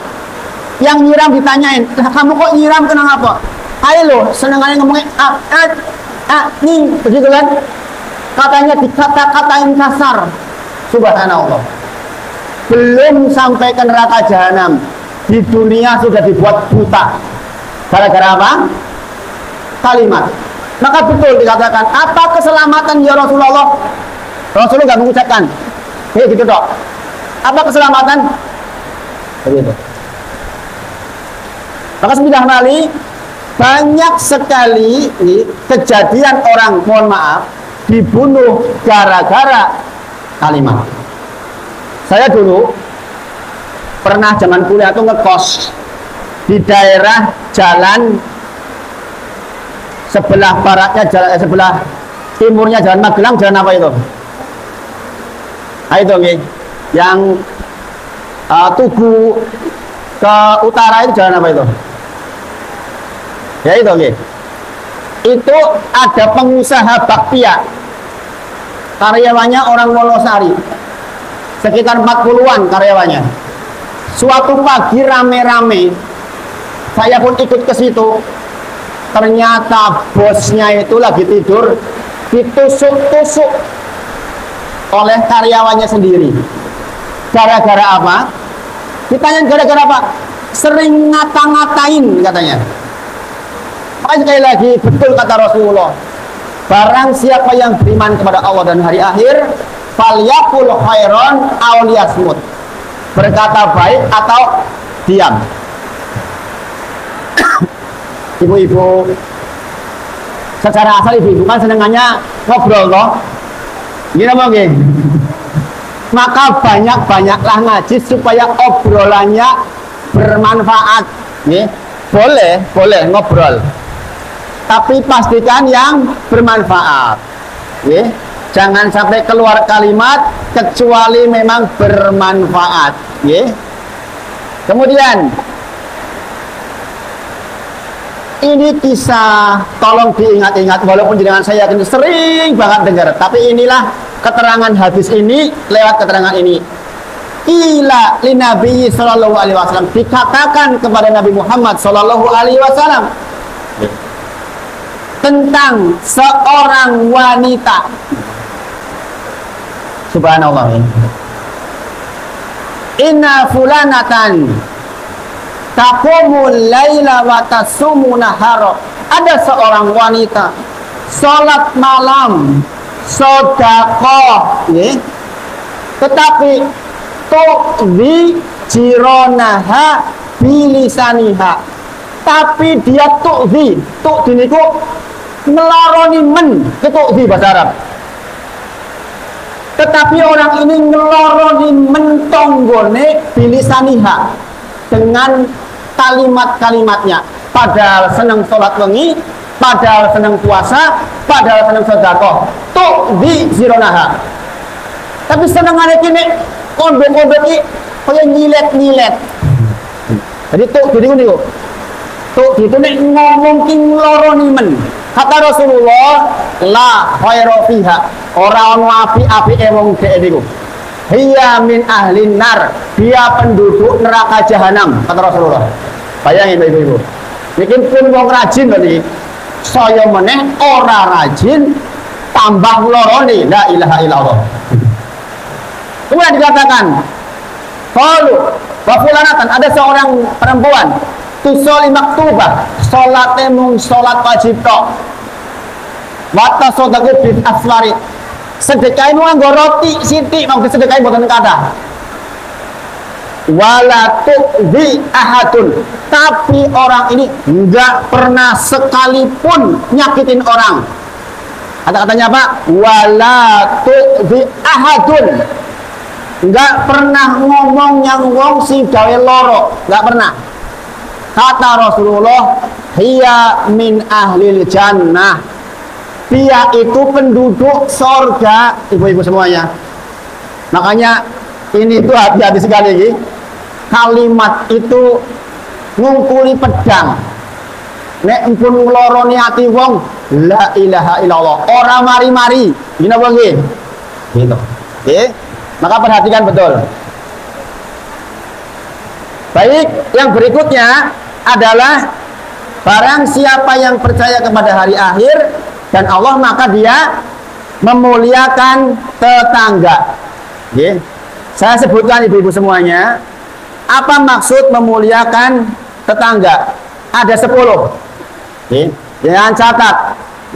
Yang nyiram ditanyain, kamu kok nyiram kenapa? Ayo loh, senengannya ngomongnya nih, begitu kan? Katanya dikata-katain kasar. Subhanallah. Belum sampai ke neraka jahanam, di dunia sudah dibuat buta. Gara-gara apa? Kalimat. Maka betul dikatakan, apa keselamatan ya Rasulullah? Rasulullah nggak mengucapkan. Gitu dok. Apa keselamatan? Begitu. Maka sembilan kali banyak sekali kejadian orang, mohon maaf, dibunuh gara-gara kalimat. Saya dulu pernah zaman kuliah tuh ngekos di daerah Jalan sebelah baratnya jalan, sebelah timurnya Jalan Magelang, jalan apa itu? Nah itu nih, yang Tugu ke utara itu jalan apa itu? Ya itu nih. Itu ada pengusaha bakpia, karyawannya orang Wonosari, sekitar 40-an karyawannya. Suatu pagi rame-rame, saya pun ikut ke situ. Ternyata bosnya itu lagi tidur, ditusuk-tusuk oleh karyawannya sendiri. Gara-gara apa? Ditanya gara-gara apa? Sering ngata-ngatain katanya. Makanya sekali lagi, betul kata Rasulullah, barang siapa yang beriman kepada Allah dan hari akhir, falyaqul khairan aw liyasmut, berkata baik atau diam. Ibu-ibu, secara asal ibu-ibu kan senengannya ngobrol toh. Gini mungkin. Maka banyak-banyaklah ngaji supaya obrolannya bermanfaat. Nih, boleh ngobrol. Tapi pastikan yang bermanfaat. Nih, jangan sampai keluar kalimat kecuali memang bermanfaat. Nih. Kemudian ini kisah, tolong diingat-ingat, walaupun dengan saya sering banget dengar, tapi inilah keterangan hadis ini lewat keterangan ini. Ila li Nabi sallallahu alaihi wasallam, dikatakan kepada Nabi Muhammad sallallahu alaihi wasallam tentang seorang wanita. Subhanallah. Inna fulanatan taqumul laila wa tasumu nahara. Ada seorang wanita salat malam, sedekah, nggih. Tetapi tu'zi jironaha bilisaniha. Tapi dia tu'zi niku ngeloroni men, tu'zi bahasa Arab. Tetapi orang ini ngeloroni mentonggone bilisaniha dengan kalimat-kalimatnya. Padahal senang sholat wengi, padahal senang puasa, padahal senang sedekah. Tu'zi zironaha. Tapi senengane kene kondok-kondok iki kaya nyilet-nyilet. Jadi jadi niku. Itu nek ngomong ki ngloroni men. Kata Rasulullah, la khairu fiha. Ora ono api-apike wong dhek niku. Hiya min ahlin nar. Dia penduduk neraka jahanam, kata Rasulullah. Bayangin ibu-ibu. Niki pun wong rajin lho niki. Saya meneh ora rajin tambah ngloroni. La ilaha illallah. Kemudian dikatakan, qalu wa fulanatan, ada seorang perempuan tusoli maktubah, salate mung salat wajib tok. Wa tasadaqu bil aswari. Sedekah itu nganggo roti sithik, mangke sedekah mboten kathah. Wala tu'zi ahadun, tapi orang ini enggak pernah sekalipun nyakitin orang. Kata-katanya apa? Wala tu'zi ahadun. Enggak pernah ngomong yang wong sing gawe loro, enggak pernah. Kata Rasulullah, hiya min ahlil jannah. Dia itu penduduk sorga, ibu-ibu semuanya. Makanya ini tuh hati-hati sekali lagi. Kalimat itu ngungkuli pedang. Nek empun ngloroni ati wong, la ilaha illallah. Ora mari-mari. Gini apa nggih? Gitu. Oke. Maka perhatikan betul. Baik, yang berikutnya adalah barang siapa yang percaya kepada hari akhir dan Allah, maka dia memuliakan tetangga. Oke. Saya sebutkan ibu-ibu semuanya. Apa maksud memuliakan tetangga? Ada 10. Oke. Jangan catat.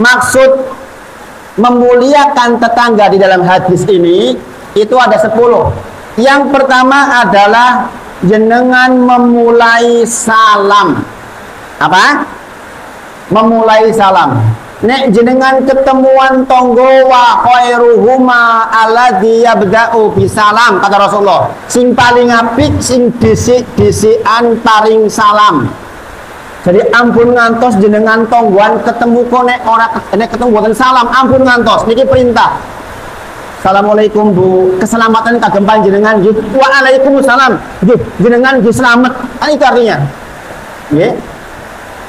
Maksud memuliakan tetangga di dalam hadis ini itu ada 10. Yang pertama adalah jenengan memulai salam. Apa? Memulai salam. Nek jenengan ketemuan tonggo wa khairuhuma alladzi yabda'u bisalam, kata Rasulullah. Sing paling apik sing dhisik-dhisikan paring salam. Jadi ampun ngantos jenengan tonggoan ketemu konek ora nek ketemu boten salam ampun ngantos niki perintah. Assalamualaikum Bu, keselamatan kagem panjenengan nggih. Waalaikumsalam. Nggih, jenengan nggih slamet. Itu artinya. Nggih.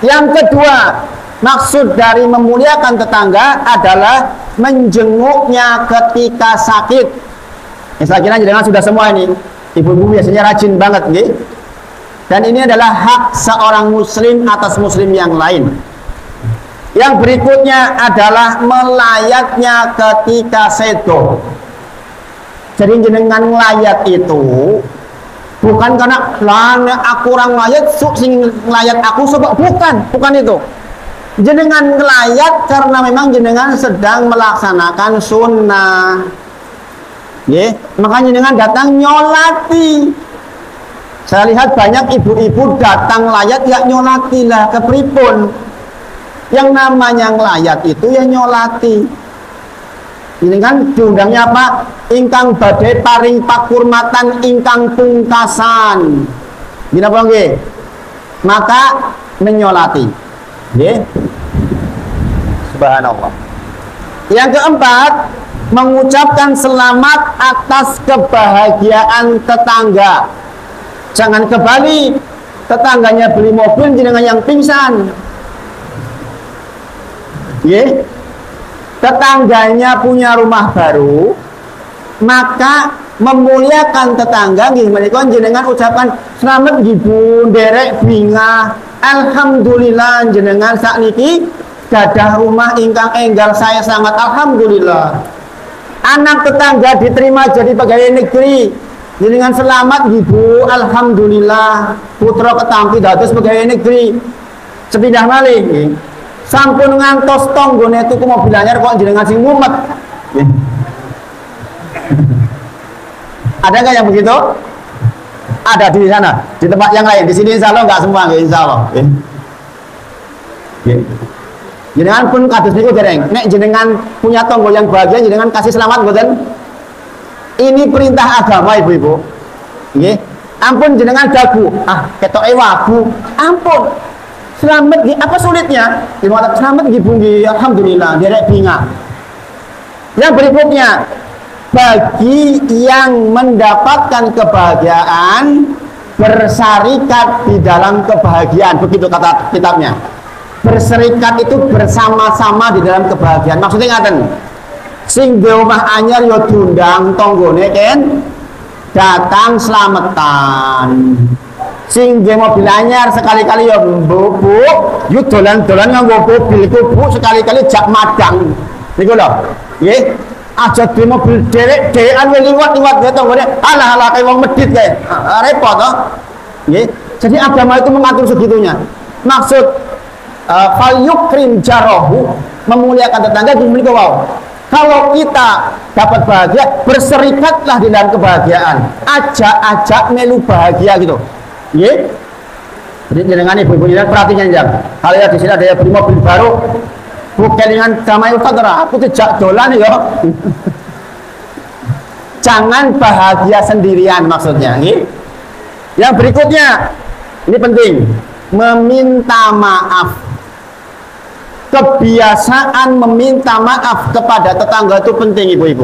Yang kedua, maksud dari memuliakan tetangga adalah menjenguknya ketika sakit. Ya, saya kira jenengan sudah semua ini. Ibu-ibu biasanya rajin banget nggih. Dan ini adalah hak seorang muslim atas muslim yang lain. Yang berikutnya adalah melayatnya ketika sedo. Jadi jenengan melayat itu bukan karena lana aku orang melayat sing melayat aku sebab bukan itu. Jenengan melayat karena memang jenengan sedang melaksanakan sunnah. Ya, makanya jenengan datang nyolati. Saya lihat banyak ibu-ibu datang layat ya nyolati lah kepripun. Yang namanya ngelayat itu ya nyolati. Ini kan diundangnya apa? Ingkang badai paring pakurmatan ingkang pungkasan. Gini apa nggih? Maka menyolati. Nggih. Subhanallah. Yang keempat, mengucapkan selamat atas kebahagiaan tetangga. Jangan kebalik, tetangganya beli mobil jenengan yang pingsan. Yeah. Tetangganya punya rumah baru, maka memuliakan tetangga nggih menika jenengan ucapan selamat nggih Bu nderek bingah. Alhamdulillah jenengan sakniki gadah rumah ingkang enggal saya sangat alhamdulillah. Anak tetangga diterima jadi pegawai negeri. Jenengan selamat ibu, alhamdulillah. Putra ketampi dados pegawai negeri. Sepindah malih, sampun ngantos tonggone tuku mobil anyar kok jenengan sing mumet. Ada nggak yang begitu? Ada di sana, di tempat yang lain. Di sini insya Allah nggak semua, insya Allah. Jenengan pun kados niku dereng. Nek jenengan punya tonggo yang bahagia, jenengan kasih selamat mboten? Ini perintah agama ibu-ibu. Nggih. Ampun jenengan dagu. Ah, ketoke wabu. Ampun. Selamat nggih. Apa sulitnya? Selamat nggih Bu nggih. Alhamdulillah derek binga. Yang berikutnya, bagi yang mendapatkan kebahagiaan bersarikat di dalam kebahagiaan, begitu kata kitabnya. Berserikat itu bersama-sama di dalam kebahagiaan. Maksudnya ngaten. Sing di omah anyar yo diundang tonggone ken datang selamatan. Sing di mobil anyar sekali-kali yo Bu, yo dolan-dolan nganggo mobil iku Bu, sekali-kali jak madang. Niku lho. Nggih. Aja di mobil derek-derekan liwat-liwat ge tonggone. Alah-alah kaya wong medhit kae. Repot to. Nggih. Jadi agama itu mengatur segitunya. Maksud fal yukrim jarahu, memuliakan tetangga menika wow. Kalau kita dapat bahagia, berserikatlah di dalam kebahagiaan. Ajak-ajak melu bahagia gitu. Nggih. Jadi jenengan ibu-ibu jenengan perhatikan jam. Kalau ya di sini ada yang beli mobil baru, bukan dengan damai utara, aku tidak dolan ya. Jangan bahagia sendirian maksudnya. Nggih. Yang berikutnya, ini penting, meminta maaf. Kebiasaan meminta maaf kepada tetangga itu penting ibu-ibu.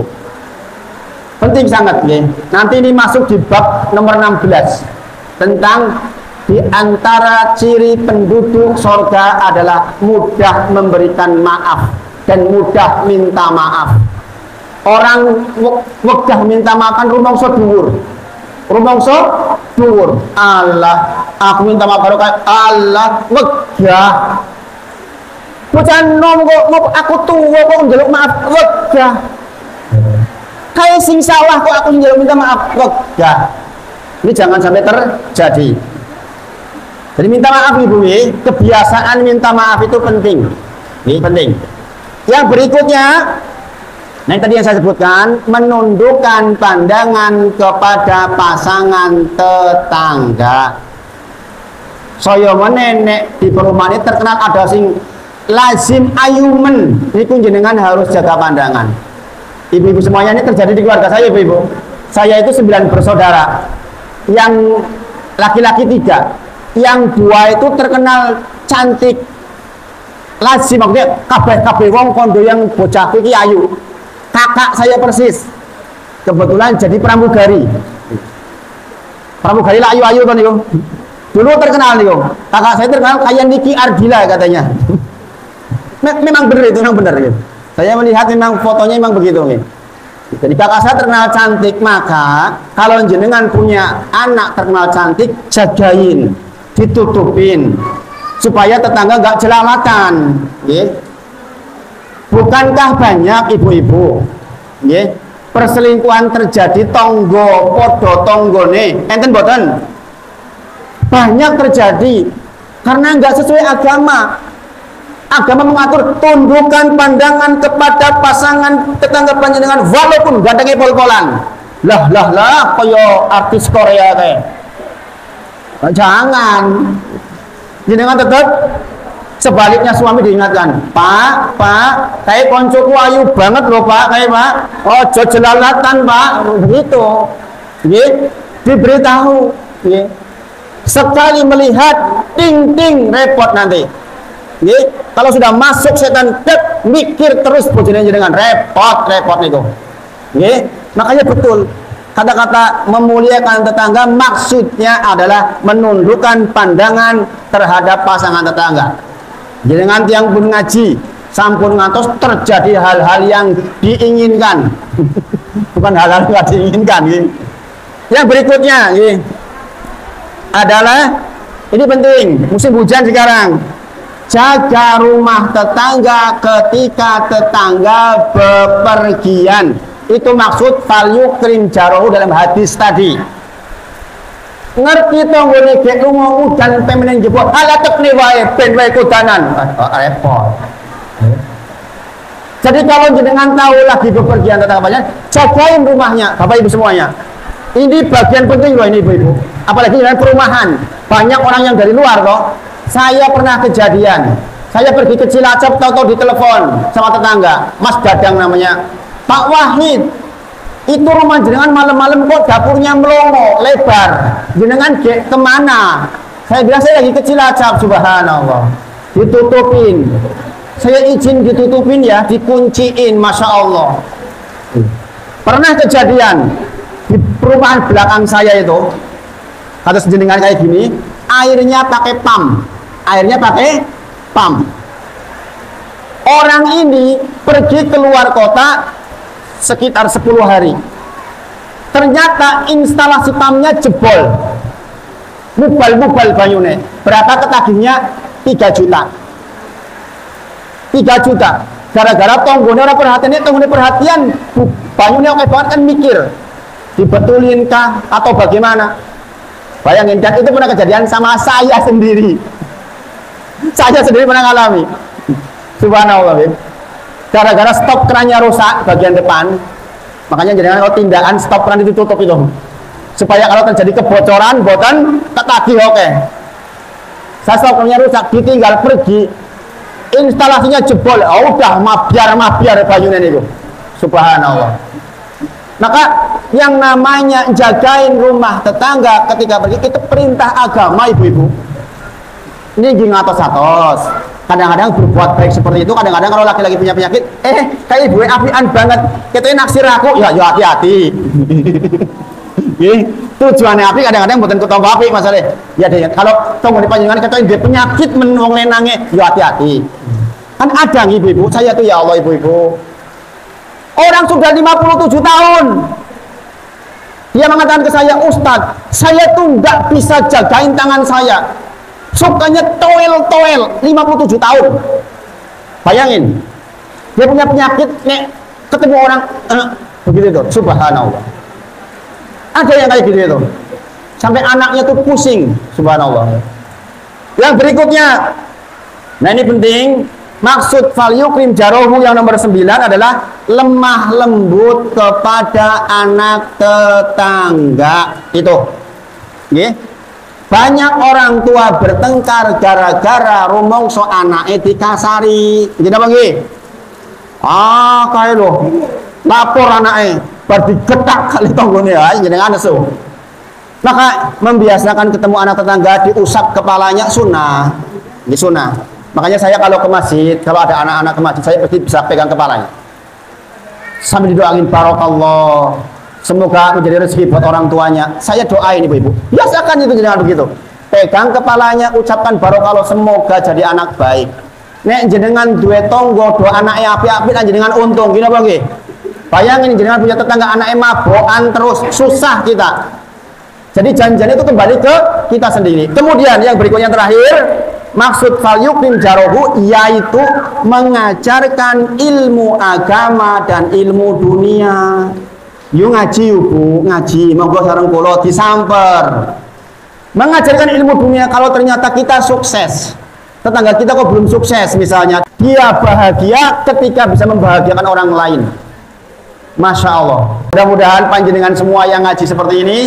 Penting sangat nih. Nanti ini masuk di bab nomor 16 tentang di antara ciri penduduk surga adalah mudah memberikan maaf dan mudah minta maaf. Orang mudah minta maaf kan rumangsa dhuwur. Rumangsa dhuwur. Allah, aku minta maaf karo Allah wegah. Bocah nom kok aku tua kok njaluk maaf wegah. Kayak sing salah kok aku njaluk minta maaf wegah. Ini jangan sampai terjadi. Jadi minta maaf ibu nih, kebiasaan minta maaf itu penting. Ini penting. Yang berikutnya, nah tadi yang saya sebutkan, menundukkan pandangan kepada pasangan tetangga. Saya menenek di perumahan ini terkenal ada sing lazim ayumen, ini jenengan harus jaga pandangan. Ibu-ibu semuanya ini terjadi di keluarga saya ibu-ibu. Saya itu 9 bersaudara, yang laki-laki 3, yang 2 itu terkenal cantik. Lazim maksudnya kabeh wong kondo yang bocah iki ayu. Kakak saya persis. Kebetulan jadi pramugari. Pramugari lah ayu-ayu kan niku. Dulu terkenal niku. Kakak saya terkenal kayak Niki Ardila katanya. Memang benar itu, memang benar gitu. Saya melihat memang fotonya memang begitu gitu. Jadi kakak saya terkenal cantik, maka kalau jenengan punya anak terkenal cantik, jagain, ditutupin supaya tetangga nggak jelalatan. Gitu. Bukankah banyak ibu-ibu perselingkuhan terjadi tonggo podo tonggone enten boten banyak terjadi karena nggak sesuai agama. Agama mengatur tundukkan pandangan kepada pasangan tetangga panjenengan walaupun gandengnya pol-polan. Lah koyo artis Korea kayak. Jangan. Jenengan tetap sebaliknya suami diingatkan, Pak, kayak koncoku ayu banget loh Pak, kayak Pak. Oh, jelalatan Pak, begitu. Diberitahu. Sekali melihat ting repot nanti. Kalau sudah masuk setan mikir terus bojone jenengan repot itu. Makanya betul kata-kata memuliakan tetangga maksudnya adalah menundukkan pandangan terhadap pasangan tetangga. Jenengan tiang pun ngaji sampun ngantos terjadi hal-hal yang diinginkan. Bukan hal-hal yang diinginkan. Yang berikutnya adalah ini penting musim hujan sekarang. Jaga rumah tetangga ketika tetangga bepergian. Itu maksud value krim jarohu dalam hadis tadi. Ngerti toh gue gek lunga udan pemenen jebol ala tekni wae ben wae kudanan. Repot. Jadi kalau jenengan tahu lagi bepergian tetangganya, jagain rumahnya, Bapak Ibu semuanya. Ini bagian penting loh ini Ibu-ibu. Apalagi dalam perumahan. Banyak orang yang dari luar kok. Saya pernah kejadian. Saya pergi ke Cilacap, tahu-tahu ditelepon sama tetangga, Mas Dadang namanya. Pak Wahid, itu rumah jenengan malam-malam kok dapurnya melongo, lebar. Jenengan kemana? Saya bilang saya lagi ke Cilacap, subhanallah. Ditutupin. Saya izin ditutupin ya, dikunciin, masya Allah. Pernah kejadian di perumahan belakang saya itu, kata jenengan kayak gini, airnya pakai pam. Airnya pakai pam. Orang ini pergi keluar kota sekitar 10 hari. Ternyata instalasi pamnya jebol. Mubal banyune. Berapa ketagihnya? 3 juta. 3 juta. Gara-gara tonggone orang perhatian, tonggone perhatian, banyune oke banget kan mikir. Dibetulin kah atau bagaimana? Bayangin, dan itu pernah kejadian sama saya sendiri. Saya sendiri pernah ngalami. Subhanallah. Gara-gara stop kerannya rusak bagian depan, makanya jangan kalau tindakan stop keran itu tutup itu. Supaya kalau terjadi kebocoran, boten ketagih oke. Saya stop kerannya rusak, ditinggal pergi. Instalasinya jebol. Oh, udah mabiar banyunya itu. Subhanallah. Maka yang namanya jagain rumah tetangga ketika pergi itu perintah agama Ibu-ibu. Ini ngatos-atos. Kadang-kadang berbuat baik seperti itu. Kadang-kadang kalau laki-laki punya penyakit, kayak ibu apian banget. Kita naksir aku, ya hati-hati. Tujuannya api kadang-kadang bukan ketombo api masalahnya. Ya deh, kalau tunggu di panjangan kita dia penyakit menung lenangnya, ya hati-hati. Kan ada ibu-ibu. Saya tuh ya Allah ibu-ibu. Orang sudah 57 tahun. Dia mengatakan ke saya, Ustadz, saya tuh nggak bisa jagain tangan saya. Sukanya toel 57 tahun. Bayangin, dia punya penyakit, nek ketemu orang begitu tuh, subhanallah. Ada yang kayak gitu itu, sampai anaknya tuh pusing, subhanallah. Yang berikutnya, nah ini penting. Maksud value krim jarohu yang nomor 9 adalah lemah lembut kepada anak tetangga. Itu banyak orang tua bertengkar gara-gara rumongso anaknya dikasari. Jadi apa nggih? Kayak lo lapor anaknya berdigetak kali tonggone ya jenengan nesu. Maka membiasakan ketemu anak tetangga diusap kepalanya sunnah. Ini sunnah. Makanya saya kalau ke masjid, kalau ada anak-anak ke masjid, saya pasti bisa pegang kepalanya sambil didoain barokallah, semoga menjadi rezeki buat orang tuanya. Saya doain ibu-ibu, biasakan itu jangan begitu. Pegang kepalanya, ucapkan barokallah, semoga jadi anak baik. Nek jenengan duwe tonggo, dua anaknya api-api dan jenengan untung, gini apa nggih? Bayangin jenengan punya tetangga anaknya mabokan terus, susah kita. Jadi janjian itu kembali ke kita sendiri. Kemudian yang berikutnya terakhir, maksud fal yukrim jarohu yaitu mengajarkan ilmu agama dan ilmu dunia. Yuk ngaji bu, ngaji, monggo sareng kula disamper. Mengajarkan ilmu dunia kalau ternyata kita sukses. Tetangga kita kok belum sukses misalnya, dia bahagia ketika bisa membahagiakan orang lain. Masya Allah. Mudah-mudahan panjenengan semua yang ngaji seperti ini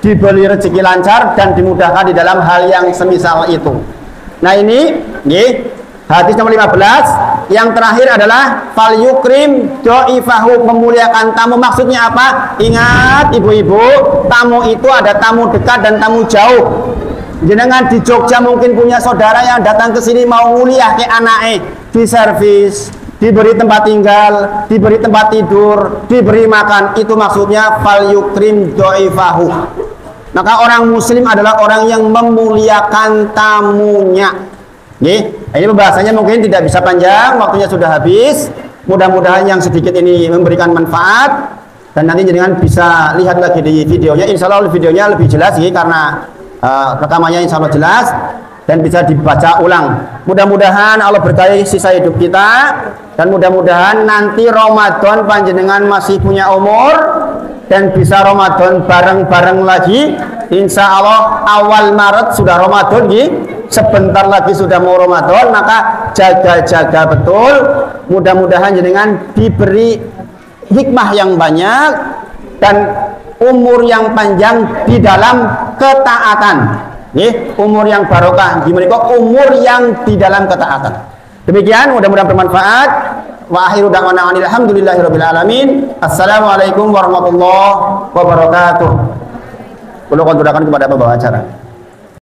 diberi rezeki lancar dan dimudahkan di dalam hal yang semisal itu. Nah ini, hadis nomor 15. Yang terakhir adalah fal yukrim do'ifahu, memuliakan tamu. Maksudnya apa? Ingat ibu-ibu, tamu itu ada tamu dekat dan tamu jauh. Jenengan di Jogja mungkin punya saudara yang datang ke sini mau nguliah ke anaknya, di servis, diberi tempat tinggal, diberi tempat tidur, diberi makan. Itu maksudnya fal yukrim do'ifahu. Maka orang muslim adalah orang yang memuliakan tamunya. Ini pembahasannya mungkin tidak bisa panjang, waktunya sudah habis. Mudah-mudahan yang sedikit ini memberikan manfaat, dan nanti jangan bisa lihat lagi di videonya. Insya Allah videonya lebih jelas sih, karena rekamannya insya Allah jelas dan bisa dibaca ulang. Mudah-mudahan Allah berkahi sisa hidup kita, dan mudah-mudahan nanti Ramadan panjenengan masih punya umur dan bisa Ramadan bareng-bareng lagi. Insya Allah awal Maret sudah Ramadan, sebentar lagi sudah mau Ramadan, maka jaga-jaga betul. Mudah-mudahan jenengan diberi hikmah yang banyak dan umur yang panjang di dalam ketaatan. Umur yang barokah, gimana kok umur yang di dalam ketaatan. Demikian, mudah-mudahan bermanfaat. Wa akhiru da'wana alhamdulillahirabbil alamin. Assalamualaikum warahmatullahi wabarakatuh. Perlu kontrakan kepada pembawa acara.